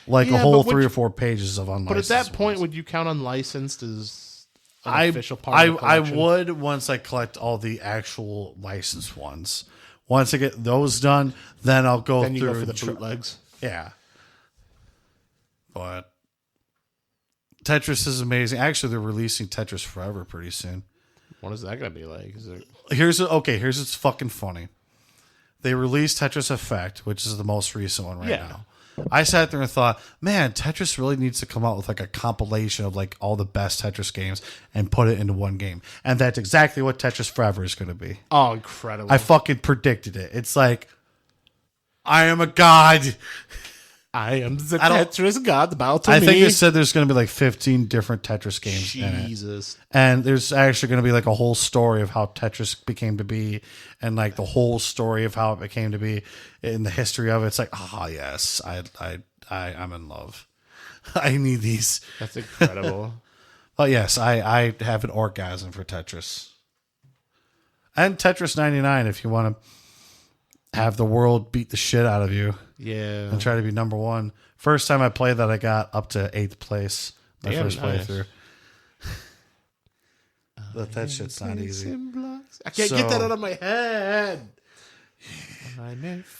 Like a Yeah, whole but 3 or 4 pages of unlicensed. But at that point, ones. would you count unlicensed as an I official part of the I collection? would once I collect all the actual licensed ones. Once I get those done, then I'll go Then you through go for the bootlegs. Yeah. But Tetris is amazing. Actually, they're releasing Tetris Forever pretty soon. What is that going to be like? Is it... Here's what's fucking funny. They released Tetris Effect, which is the most recent one right now. I sat there and thought, man, Tetris really needs to come out with like a compilation of like all the best Tetris games and put it into one game. And that's exactly what Tetris Forever is going to be. Oh, incredible. I fucking predicted it. It's like, I am a god. I am the I don't- Tetris god, bow to I me. think they said there's going to be like 15 different Tetris games in it. Jesus. And there's actually going to be like a whole story of how Tetris became to be and like the whole story of how it became to be in the history of it. It's like, yes, I'm in love. I need these. That's incredible. But yes, I have an orgasm for Tetris. And Tetris 99 if you want to have the world beat the shit out of you Yeah. and try to be number one. First time I played that, I got up to 8th place. My Damn, first nice. playthrough. But that shit's not easy. I can't get that out of my head.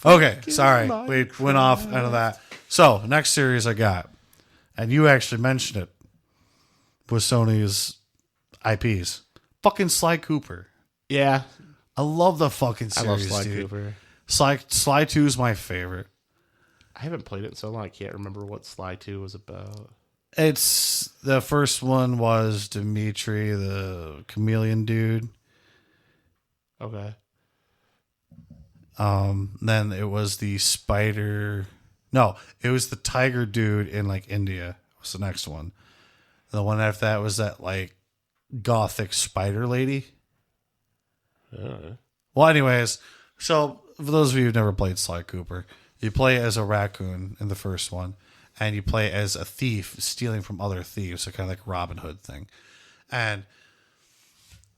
Okay, sorry. We went off into that. So, next series I got, and you actually mentioned it, was Sony's IPs. Fucking Sly Cooper. Yeah. I love the fucking I love series, Sly dude. Cooper. Sly 2 is my favorite. I haven't played it in so long, I can't remember what Sly 2 was about. It's the first one was Dimitri, the chameleon dude. Okay. Then it was the spider. No, it was the tiger dude in like India. Was the next one. The one after that was that like gothic spider lady. Well, anyways, so for those of you who've never played Sly Cooper, you play as a raccoon in the first one, and you play as a thief stealing from other thieves, so kind of like Robin Hood thing. And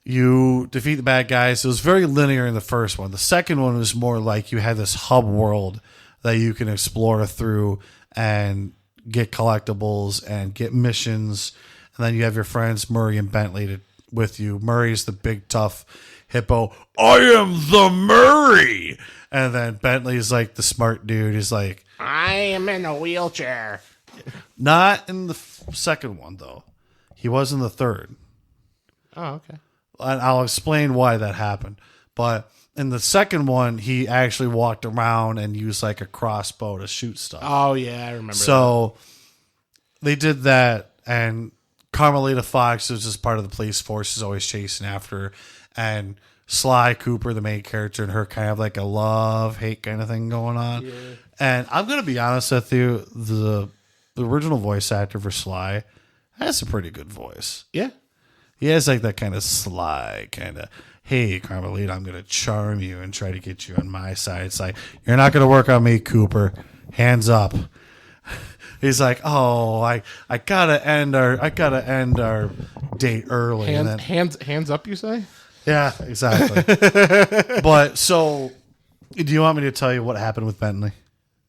you defeat the bad guys. It was very linear in the first one. The second one was more like you had this hub world that you can explore through and get collectibles and get missions. And then you have your friends Murray and Bentley with you. Murray's the big tough hippo. I am the Murray. And then Bentley's like the smart dude. He's like, I am in a wheelchair. not in the second one though. He was in the third. Oh, okay. And I'll explain why that happened. But in the second one, he actually walked around and used like a crossbow to shoot stuff. Oh, yeah, I remember So they did that, and Carmelita Fox, who's just part of the police force, is always chasing after her. And Sly Cooper, the main character, and her kind of like a love-hate kind of thing going on. Yeah. And I'm going to be honest with you, the original voice actor for Sly has a pretty good voice. Yeah. He has like that kind of sly kind of, hey, Carmelita, I'm going to charm you and try to get you on my side. It's like, you're not going to work on me, Cooper. Hands up. He's like, oh, I gotta end our date early. And then, Hands up, you say? yeah, exactly. But so, do you want me to tell you what happened with Bentley?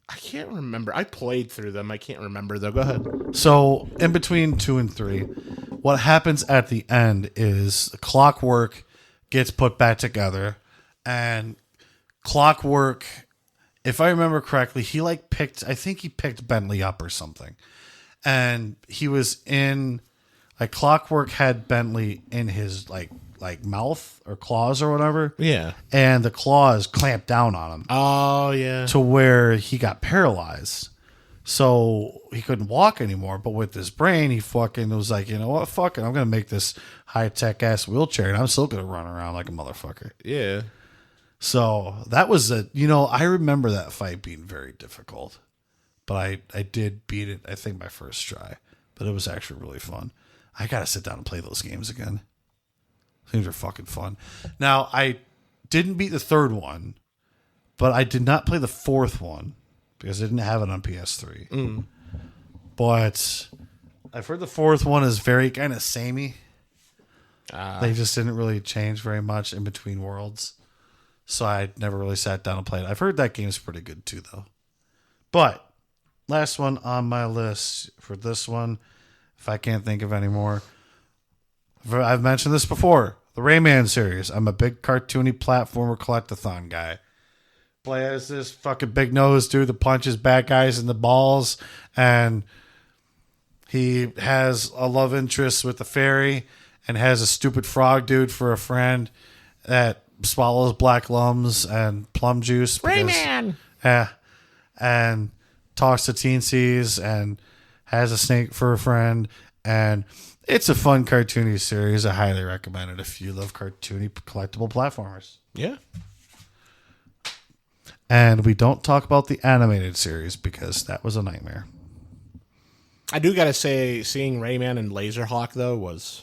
I can't remember. I played through them. I can't remember, though. Go ahead. So, in between 2 and 3, what happens at the end is Clockwork gets put back together, and Clockwork if I remember correctly, he picked Bentley up or something. And he was in Clockwork had Bentley in his like mouth or claws or whatever. Yeah. And the claws clamped down on him. Oh, yeah. To where he got paralyzed. So he couldn't walk anymore. But with his brain, he fucking was like, you know what? Fuck it. I'm going to make this high-tech ass wheelchair and I'm still going to run around like a motherfucker. Yeah. So that was I remember that fight being very difficult. But I did beat it, I think, my first try. But it was actually really fun. I got to sit down and play those games again. Things are fucking fun. Now, I didn't beat the third one, but I did not play the fourth one because I didn't have it on PS3. But I've heard the fourth one is very kind of samey. They just didn't really change very much in between worlds. So I never really sat down and played it. I've heard that game's pretty good too, though. But last one on my list for this one, if I can't think of any more, I've mentioned this before. The Rayman series. I'm a big cartoony platformer collectathon guy. Play as this fucking big nose dude that punches bad guys in the balls, and he has a love interest with the fairy, and has a stupid frog dude for a friend that swallows black lums and plum juice. Rayman! Yeah, and talks to teensies, and has a snake for a friend, and it's a fun cartoony series. I highly recommend it if you love cartoony collectible platformers. Yeah. And we don't talk about the animated series because that was a nightmare. I do got to say, seeing Rayman and Laserhawk, though, was...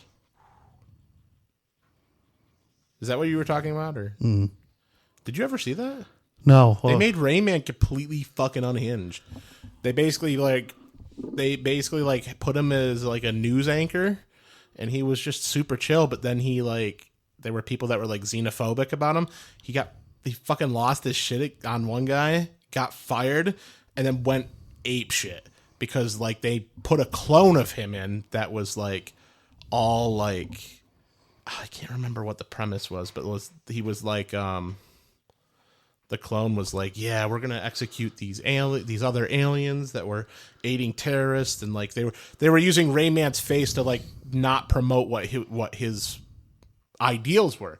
Is that what you were talking about? Or Did you ever see that? No. They made Rayman completely fucking unhinged. They basically put him as like a news anchor, and he was just super chill. But then there were people that were like xenophobic about him. He fucking lost his shit on one guy, got fired, and then went ape shit because like they put a clone of him in that was like all like, I can't remember what the premise was, but he was like the clone was like, yeah, we're gonna execute these other aliens that were aiding terrorists, and like they were using Rayman's face to like not promote what his ideals were,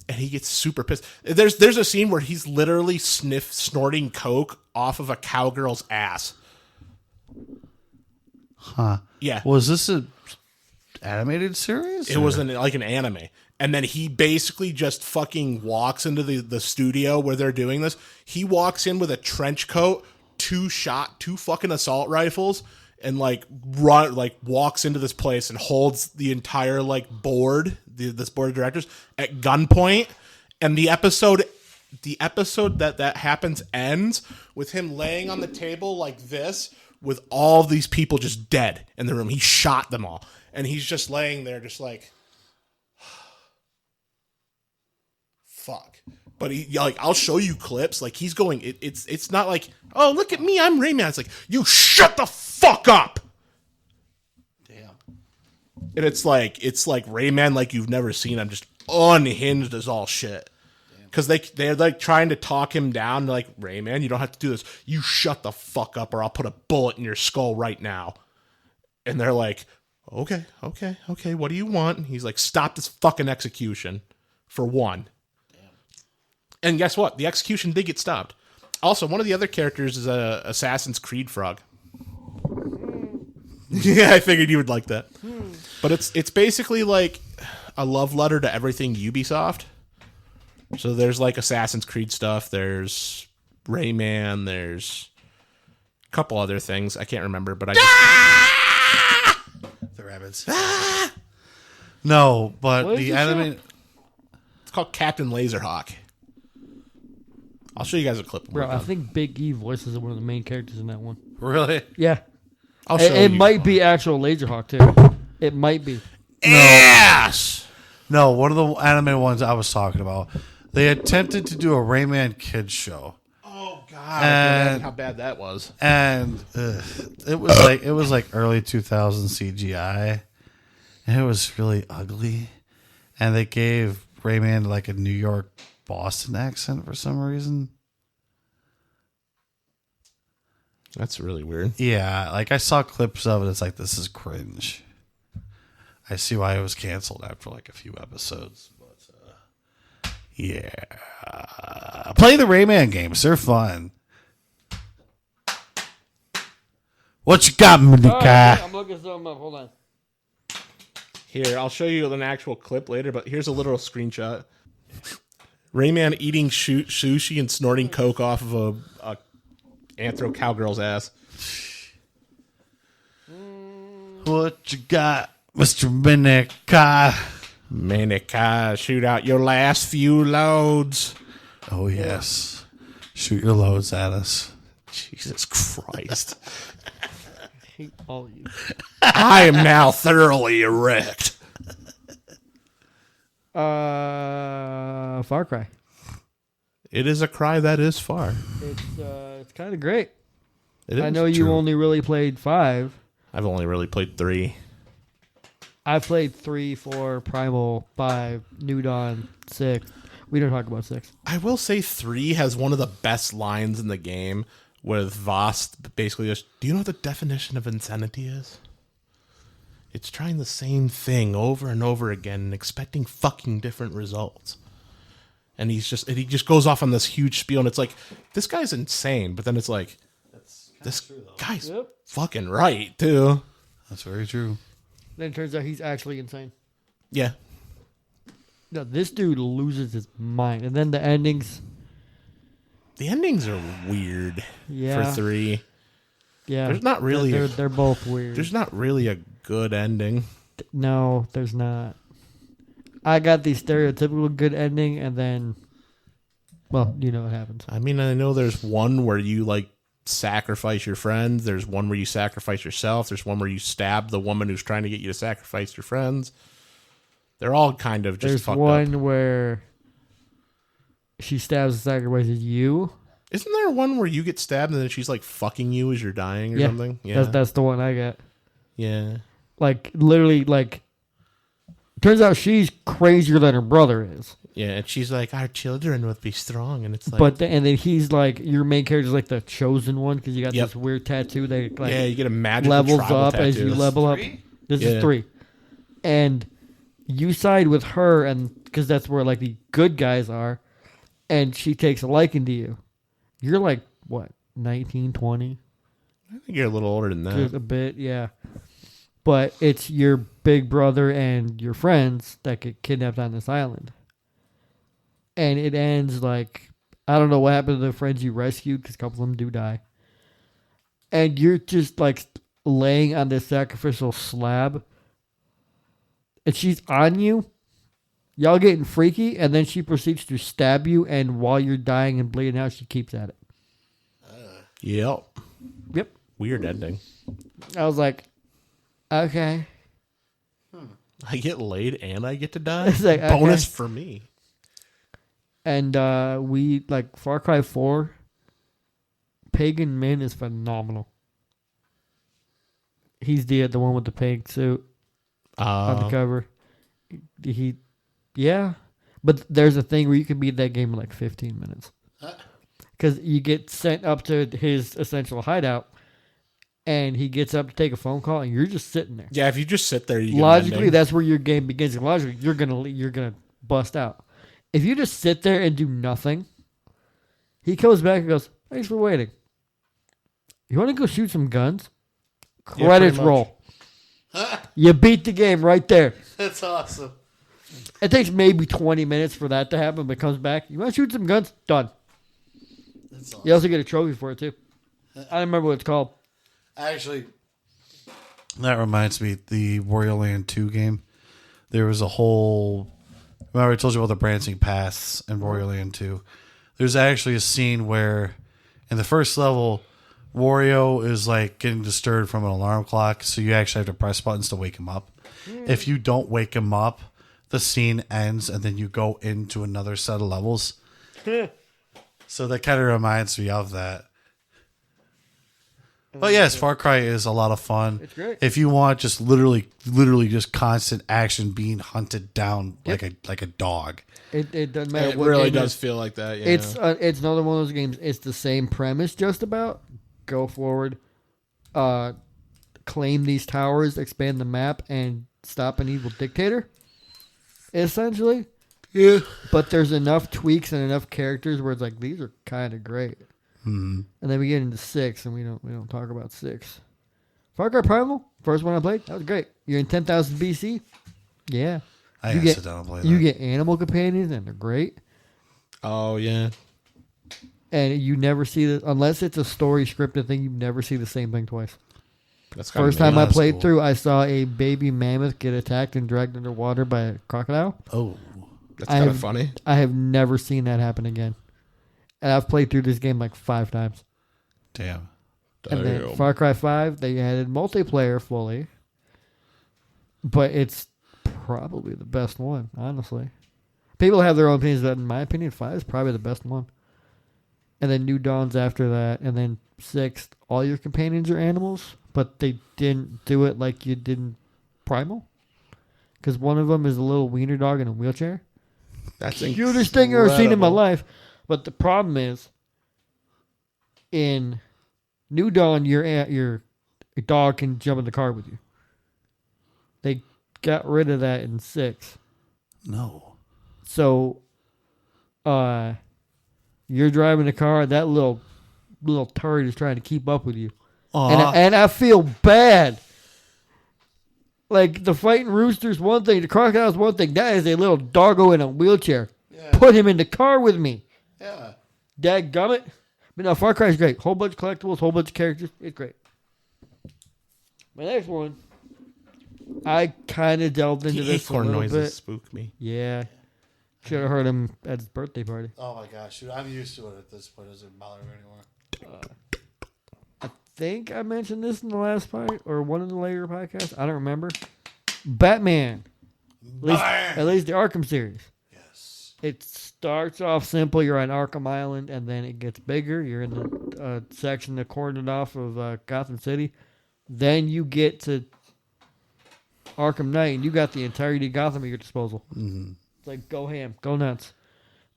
and he gets super pissed. There's a scene where he's literally snorting coke off of a cowgirl's ass. Huh? Yeah. Was this a animated series? It was like an anime. And then he basically just fucking walks into the studio where they're doing this. He walks in with a trench coat, two fucking assault rifles, and walks into this place and holds the entire board, this board of directors at gunpoint. And the episode that happens ends with him laying on the table like this, with all these people just dead in the room. He shot them all, and he's just laying there, just like. Fuck. But I'll show you clips. Like he's going. It's not like, oh, look at me, I'm Rayman. It's like, you shut the fuck up. Damn. And it's like Rayman like you've never seen. I'm just unhinged as all shit. Because they're like trying to talk him down. They're like, Rayman, you don't have to do this. You shut the fuck up, or I'll put a bullet in your skull right now. And they're like, okay. What do you want? And he's like, stop this fucking execution for one. And guess what? The execution did get stopped. Also, one of the other characters is a Assassin's Creed frog. Yeah, I figured you would like that. But it's basically like a love letter to everything Ubisoft. So there's like Assassin's Creed stuff. There's Rayman. There's a couple other things. I can't remember, but I just... The rabbits. No, but What the is this anime... It's called Captain Laserhawk. I'll show you guys a clip. Bro, I think Big E voices one of the main characters in that one. Really? Yeah. I'll show It you. might be actual Laserhawk, too. It might be. Ass! No, one of the anime ones I was talking about. They attempted to do a Rayman kids show. Oh, God. And- How bad that was. And it was like early 2000 CGI, and it was really ugly. And they gave Rayman like a New York Boston accent for some reason. That's really weird. Yeah, like I saw clips of it. It's like, this is cringe. I see why it was canceled after like a few episodes. But yeah. Play the Rayman games. They're fun. What you got, Monica? I'm looking something up. Hold on. Here, I'll show you an actual clip later, but here's a little screenshot. Rayman eating sushi and snorting coke off of a anthro cowgirl's ass. What you got, Mr. Monica? Manica, shoot out your last few loads. Oh, yes. Shoot your loads at us. Jesus Christ. I hate all of you. I am now thoroughly erect. Far Cry. It is a cry that is far. It's kind of great. It I is know you true. only really played 5. I've only really played 3. I played 3, 4, Primal, 5, New Dawn, 6. We don't talk about 6. I will say 3 has one of the best lines in the game with Voss basically just, do you know what the definition of insanity is? It's trying the same thing over and over again and expecting fucking different results. And he just goes off on this huge spiel, and it's like, this guy's insane, but then it's like, this guy's fucking right, too. That's very true. Then it turns out he's actually insane. Yeah. No, this dude loses his mind. And then the endings. The endings are weird Yeah. for 3. Yeah. There's not really They're both weird. There's not really a good ending. No, there's not. I got the stereotypical good ending, and then, well, you know what happens. I mean, I know there's one where you, like, sacrifice your friends. There's one where you sacrifice yourself. There's one where you stab the woman who's trying to get you to sacrifice your friends. They're all kind of just There's fucked one up. where she stabs and sacrifices you. Isn't there one where you get stabbed and then she's, like, fucking you as you're dying or Yeah. something? Yeah. That's the one I got. Yeah. Like, literally, like, turns out she's crazier than her brother is. Yeah, and she's like, our children would be strong. And it's like, But and then he's like, your main character's like the chosen one because you got Yep. this weird tattoo that like yeah, you get a magical levels tribal up as you tattoo. level up. This Yeah. is 3, and you side with her, and because that's where like the good guys are, and she takes a liking to you. You're like what, 19, 20? I think you're a little older than that. Just a bit, yeah. But it's your big brother and your friends that get kidnapped on this island. And it ends like, I don't know what happened to the friends you rescued because a couple of them do die. And you're just like laying on this sacrificial slab. And she's on you. Y'all getting freaky. And then she proceeds to stab you. And while you're dying and bleeding out, she keeps at it. Yep. Yep. Weird ending. I was like, okay. I get laid and I get to die. It's like, okay. Bonus for me. And we like Far Cry 4. Pagan Min is phenomenal. He's the one with the pink suit on the cover. Yeah, but there's a thing where you can beat that game in like 15 minutes because you get sent up to his essential hideout, and he gets up to take a phone call, and you're just sitting there. Yeah, if you just sit there, you get an Logically, ending. that's where your game begins. Logically, you're gonna bust out. If you just sit there and do nothing, he comes back and goes, "Thanks for waiting. You want to go shoot some guns?" Yeah, Credits pretty much. roll. You beat the game right there. That's awesome. It takes maybe 20 minutes for that to happen, but comes back. You want to shoot some guns? Done. That's awesome. You also get a trophy for it, too. I don't remember what it's called. Actually, that reminds me, the Wario Land 2 game, there was a whole... Remember I told you about the branching paths in Wario Land 2? There's actually a scene where, in the first level, Wario is like getting disturbed from an alarm clock, so you actually have to press buttons to wake him up. If you don't wake him up, the scene ends, and then you go into another set of levels. So that kind of reminds me of that. But yes, Far Cry is a lot of fun. It's great. If you want just literally just constant action, being hunted down like a dog. It doesn't matter It what really game does it feel like that. Yeah. is. It's another one of those games. It's the same premise just about, go forward, claim these towers, expand the map, and stop an evil dictator. Essentially. Yeah. But there's enough tweaks and enough characters where it's like these are kind of great. Mm-hmm. And then we get into 6, and we don't talk about 6. Far Cry Primal, first one I played, that was great. You're in 10,000 BC. Yeah. I You gotta get- sit down and play that. You get animal companions, and they're great. Oh yeah. And you never see the unless it's a story scripted thing. You never see the same thing twice. That's kinda First time neat. I That's played cool. through, I saw a baby mammoth get attacked and dragged underwater by a crocodile. Oh. That's I kind of have- funny. I have never seen that happen again. And I've played through this game like 5 times. Damn. And then Damn. Far Cry 5, they added multiplayer fully. But it's probably the best one, honestly. People have their own opinions, but in my opinion, 5 is probably the best one. And then New Dawn's after that. And then 6, all your companions are animals. But they didn't do it like you did in Primal. Because one of them is a little wiener dog in a wheelchair. That's Cutest thing I've ever seen in my incredible. life. But the problem is, in New Dawn, your dog can jump in the car with you. They got rid of that in 6. No. So, you're driving the car, that little turd is trying to keep up with you. And I feel bad. Like, the fighting rooster's one thing, the crocodile's one thing. That is a little doggo in a wheelchair. Yeah. Put him in the car with me. Yeah. Dadgummit. But no, Far Cry's great. Whole bunch of collectibles, whole bunch of characters. It's great. My next one, I kind of delved into The this a acorn little noises bit. spook me. Yeah. Should have heard him at his birthday party. Oh my gosh, shoot! I'm used to it at this point. It doesn't bother me anymore. I think I mentioned this in the last part or one of the later podcasts. I don't remember. Batman. At least the Arkham series. Yes. It starts off simple. You're on Arkham Island, and then it gets bigger. You're in the section that cordoned off of Gotham City. Then you get to Arkham Knight, and you got the entirety of Gotham at your disposal. Mm-hmm. It's like go ham, go nuts.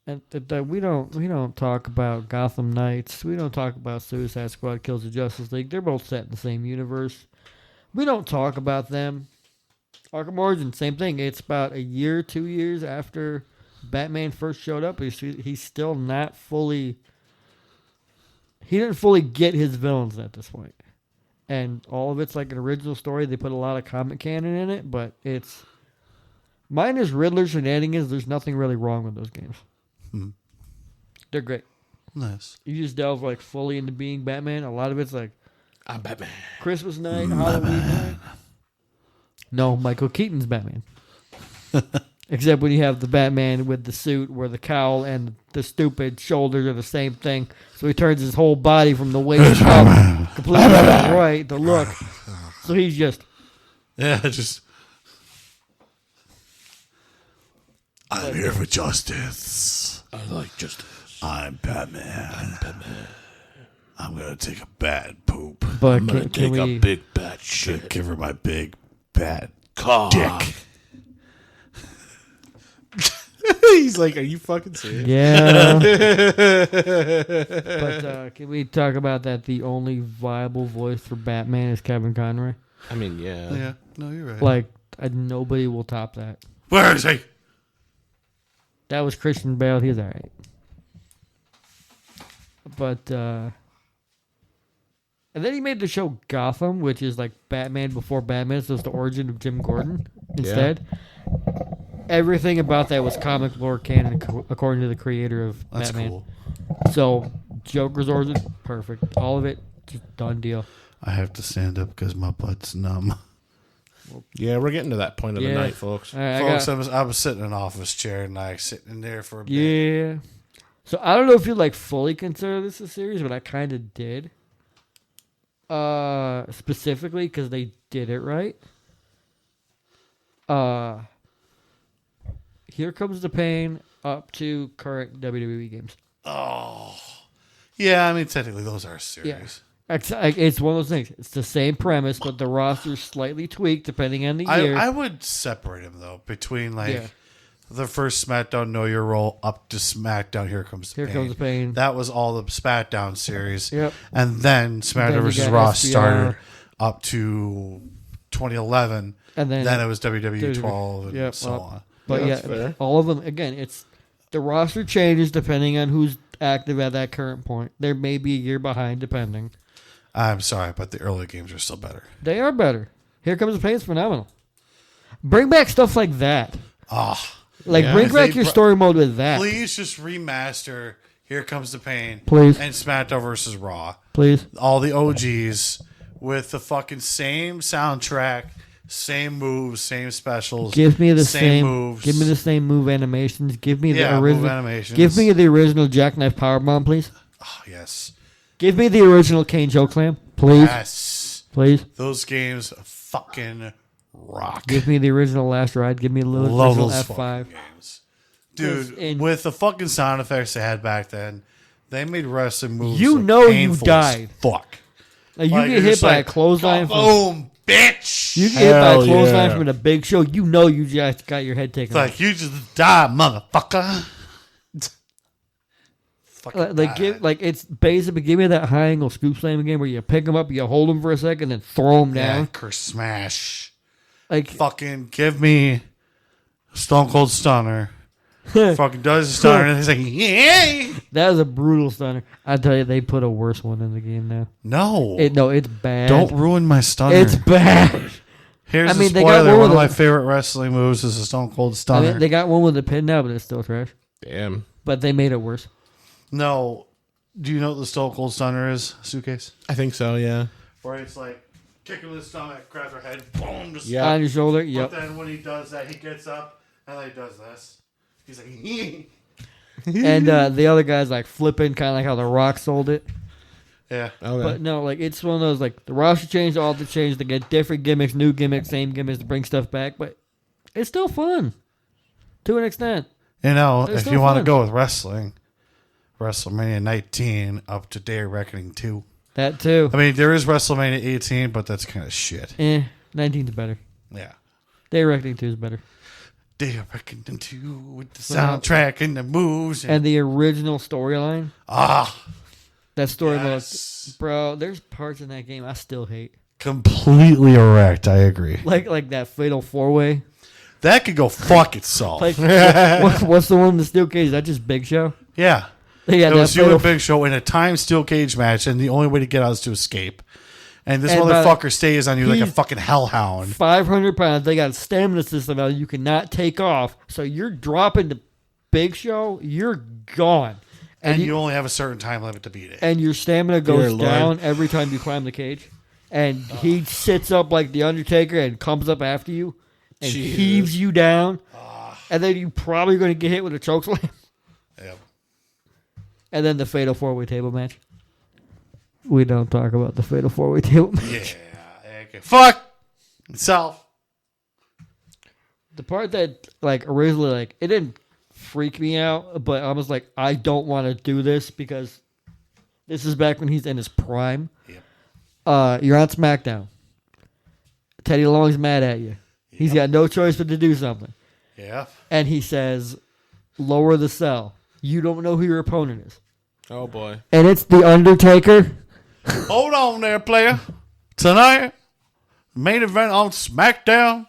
And we don't talk about Gotham Knights. We don't talk about Suicide Squad kills the Justice League. They're both set in the same universe. We don't talk about them. Arkham Origins, same thing. It's about a year, 2 years after Batman first showed up. He's still not fully. He didn't fully get his villains at this point. And all of it's like an original story. They put a lot of comic canon in it, but it's minus Riddler shenanigans. There's nothing really wrong with those games. Hmm. They're great. Nice. You just delve like fully into being Batman. A lot of it's like I'm Batman. Christmas night, Halloween night. No, Michael Keaton's Batman. Except when you have the Batman with the suit where the cowl and the stupid shoulders are the same thing. So he turns his whole body from the waist up completely right, the look. So he's just, Yeah, just. I'm here for justice. I like justice. I'm Batman. I'm gonna take a bad poop. but I'm gonna can take we, a big bat Should shit. give her my big bad Cock. dick. He's like, are you fucking serious? yeah. But can we talk about that? The only viable voice for Batman is Kevin Conroy. I mean, yeah. Yeah, no, you're right. Like, nobody will top that. Where is he? That was Christian Bale. He's all right. But, and then he made the show Gotham, which is like Batman before Batman. So it's the origin of Jim Gordon instead. Everything about that was comic lore canon according to the creator of That's Batman. cool. So Joker's origin, perfect. All of it, just done deal. I have to stand up because my butt's numb. Yeah, we're getting to that point of the Yeah. night, folks. All right, Folks, I was sitting in an office chair and I sitting in there for a bit. yeah. So I don't know if you like fully consider this a series, but I kind of did. Specifically because they did it right. Here Comes the Pain up to current WWE games. Oh. Yeah, I mean, technically, those are series. It's one of those things. It's the same premise, but the roster's slightly tweaked depending on the year. I would separate them, though, between, like, the first SmackDown Know Your Role up to SmackDown Here Comes the Here Pain. Comes the Pain. That was all the SmackDown series. Yep. And then SmackDown Then you versus got Raw SBR. started up to 2011. And then it was WWE 12 and Yep, so up. on. But Yeah, that's fair. all of them, again, it's the roster changes depending on who's active at that current point. There may be a year behind, depending. I'm sorry, but the early games are still better. They are better. Here Comes the Pain is phenomenal. Bring back stuff like that. Like, Yeah. bring back They your br- story mode with that. Please just remaster Here Comes the Pain. Please. And SmackDown versus Raw. Please. All the OGs with the fucking same soundtrack, same moves, same specials. Give me the same moves. Give me the same move animations. Give me the move original animations. Give me the original Jackknife Powerbomb, please. Oh, yes. Give me the original Kane Chokeslam, please. Yes. Please. Those games fucking rock. Give me the original Last Ride. Give me the Love original those F5. fucking games. Dude, in- with the fucking sound effects they had back then, they made wrestling moves You look know you painful as died. Fuck. Like, you Like, get you're hit just by a like, clothesline from boom, bitch. you get hit by a Hell clothesline yeah. from the Big Show. You know you just got your head taken It's off. like, you just die, motherfucker. Fucking died. It's basically give me that high angle scoop slam again where you pick them up, you hold them for a second, then throw them Yeah, down. curse smash. Like Fucking give me Stone Cold Stunner. Fucking does the stunner and he's like, yeah. that was a brutal stunner. I tell you, they put a worse one in the game now. No. It's bad. Don't ruin my stunner. It's bad. Here's I the mean, they got spoiler. one One of with my a- favorite wrestling moves is a Stone Cold I Stunner. mean, they got one with a pin now, but it's still trash. Damn. But they made it worse. No. Do you know what the Stone Cold Stunner is, Suitcase? I think so, yeah. Where it's like kicking the stomach, grab her head, boom, just Yeah. On your shoulder, But yep. then when he does that, he gets up and then he does this. He's like, And the other guy's like flipping, kind of like how The Rock sold it. yeah. Okay. But no, like it's one of those like the roster changed, all the change. They get different gimmicks, new gimmicks, same gimmicks to bring stuff back, but it's still fun to an extent. You know, It's if still you want to fun. go with wrestling, WrestleMania 19 up to Day of Reckoning 2. That too. I mean, there is WrestleMania 18, but that's kind of shit. 19's better. Yeah. Day Reckoning 2 is better. Day of Reckoning 2 with the soundtrack and the moves. And the original storyline, that story yes. mode, bro. There's parts in that game I still hate, Completely erect. I agree. like that Fatal 4-Way. That could go fuck itself. Like what's the one in the steel cage? Is that just Big Show? yeah. Yeah, It that was you Fatal and Big Show in a timed steel cage match, and the only way to get out is to escape. And this And motherfucker stays on you like a he's- fucking hellhound. 500 pounds. They got a stamina system out. You cannot take off. So you're dropping the Big Show. You're gone. And you only have a certain time limit to beat it. And your stamina Dear goes Lord. down every time you climb the cage. And he sits up like the Undertaker and comes up after you and Jesus. heaves you down. And then you're probably going to get hit with a chokeslam. Yep. And then the Fatal 4-Way table match. We don't talk about the Fatal 4-Way table match. Yeah. Okay. Fuck itself. The part that like originally like it didn't freak me out, but I was like, I don't want to do this because this is back when he's in his prime. Yep. You're on SmackDown. Teddy Long's mad at you. He's got no choice but to do something. Yeah. And he says, lower the cell. You don't know who your opponent is. Oh, boy. And it's The Undertaker. Hold on there, player. Tonight, main event on SmackDown,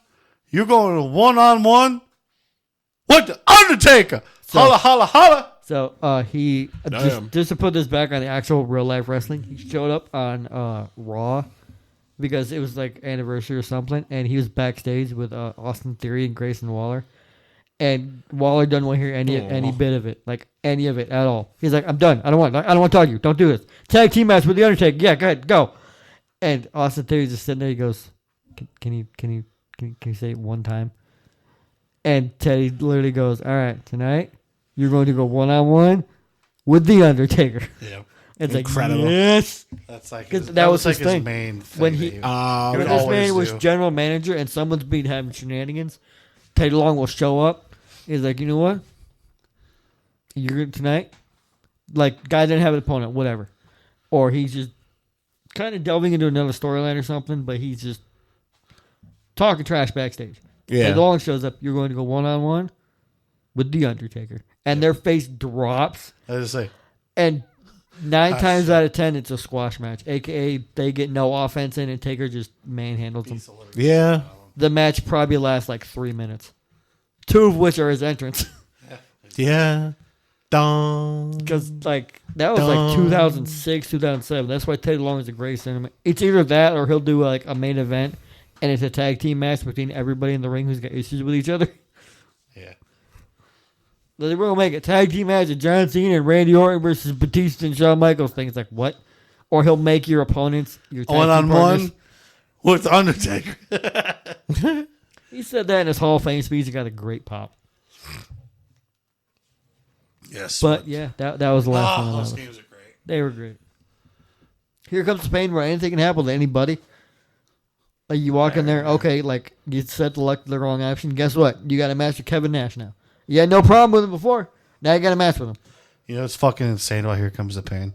you're going to one-on-one with The Undertaker. Holla, holla, holla. So he Damn. just to put this back on the actual real life wrestling, he showed up on Raw because it was like anniversary or something, and he was backstage with Austin Theory and Grayson Waller, and Waller doesn't want to hear any bit of it, like any of it at all. He's like, I'm done. I don't want to talk to you. Don't do this. Tag team match with the Undertaker. Yeah, go ahead, go. And Austin Theory's just sitting there. He goes, Can you say it one time? And Teddy literally goes, all right, tonight you're going to go one-on-one with The Undertaker. Yep. It's Incredible. like, yes. That's like 'Cause his, that was like his thing. main thing. When that he- he When would this always man was do. general manager and someone's been having shenanigans, Teddy Long will show up. He's like, you know what? You're good tonight. Like, guy didn't have an opponent, whatever. Or he's just kind of delving into another storyline or something, but he's just talking trash backstage. Yeah. Teddy Long shows up. You're going to go one-on-one with The Undertaker. And their face drops. I was say, And 9 times out of 10, it's a squash match. A.k.a. they get no offense in and Taker just manhandles them. Yeah. The match probably lasts like 3 minutes. 2 of which are his entrance. Yeah. Dong. Because, like, that was like 2006, 2007. That's why Teddy Long is a great cinema. It's either that or he'll do, like, a main event, and it's a tag team match between everybody in the ring who's got issues with each other. yeah. They will make a tag team match of John Cena and Randy Orton versus Batista and Shawn Michaels thing. It's like, what? Or he'll make your opponents your tag team partners. 1-on-1 with Undertaker. He said that in his Hall of Fame speech. He got a great pop. Yes. But, yeah, that was the last one. Those games are great. They were great. Here comes the pain where anything can happen to anybody. Like, you walk in there, okay, like, you set the wrong option. Guess what? You got a match with Kevin Nash now. You had no problem with him before. Now you got a match with him. You know, it's fucking insane about Here Comes the Pain.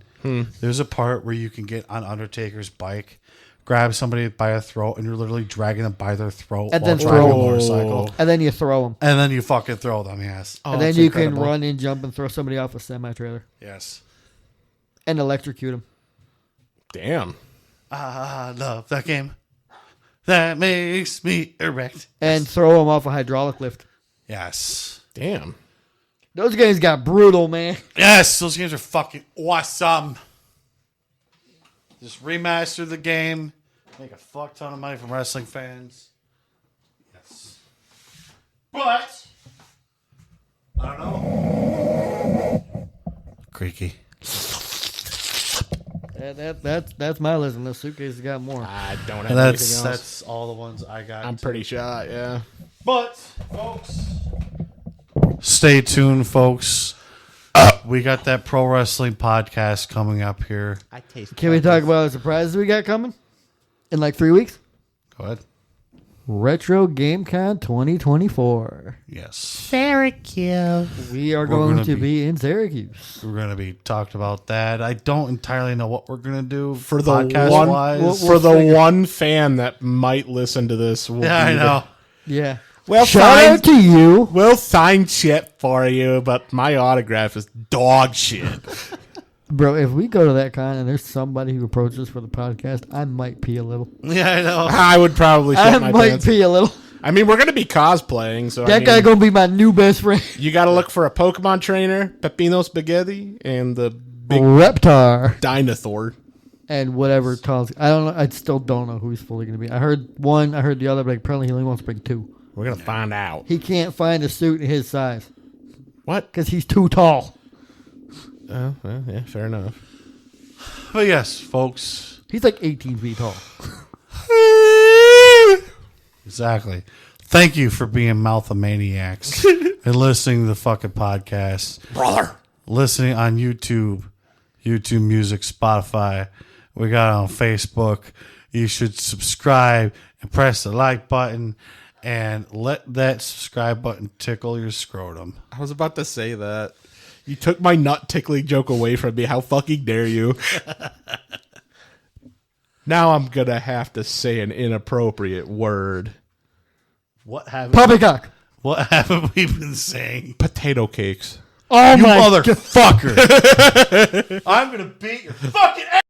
There's a part where you can get on Undertaker's bike, grab somebody by a throat, and you're literally dragging them by their throat And while then driving a throw 'em. motorcycle. And then you throw him. And then you fucking throw them, yes. and then you can run and jump and throw somebody off a semi-trailer. Yes. And electrocute him. Damn. I love that game. That makes me erect. And throw him off a hydraulic lift. Yes. Damn. Those games got brutal, man. Yes, those games are fucking awesome. Just remaster the game. Make a fuck ton of money from wrestling fans. Yes. But, I don't know. Creaky. That's my list. Unless Suitcase has got more. I don't have And anything else. that's all the ones I got. I'm pretty shot, yeah. But, folks, stay tuned, folks. We got that pro wrestling podcast coming up here. I taste. Can we talk about the surprises we got coming? In like 3 weeks? Go ahead. Retro GameCon 2024. Yes. Syracuse? We are We're going gonna to be- be in Syracuse. We're going to be talked about that. I don't entirely know what we're going to do For the podcast-wise. one, for the one fan that might listen to this, we'll Yeah, I be know. Yeah. Well, Shout fine. out to you. We'll sign shit for you, but my autograph is dog shit. Bro, if we go to that con and there's somebody who approaches for the podcast, I might pee a little. Yeah, I know. I would probably shit I my might pants. pee a little. I mean, we're going to be cosplaying, so That guy gonna be my new best friend. you got to look for a Pokemon trainer, Pepino Spaghetti, and the big Reptar. dinosaur. And whatever calls. I don't know. I still don't know who he's fully gonna be. I heard one. I heard the other. But apparently he only wants to bring 2. We're going to find out. He can't find a suit in his size What? because he's too tall. Oh, well, yeah, fair enough. But yes, folks. He's like 18 feet tall. Exactly. Thank you for being mouth-a-maniacs and listening to the fucking podcast. Brother. Listening on YouTube, YouTube Music, Spotify. We got it on Facebook. You should subscribe and press the like button and let that subscribe button tickle your scrotum. I was about to say that. You took my nut tickling joke away from me. How fucking dare you? Now I'm going to have to say an inappropriate word. What haven't Poppycock. What haven't we been saying? Potato cakes. Oh You my motherfucker! I'm gonna beat your fucking ass.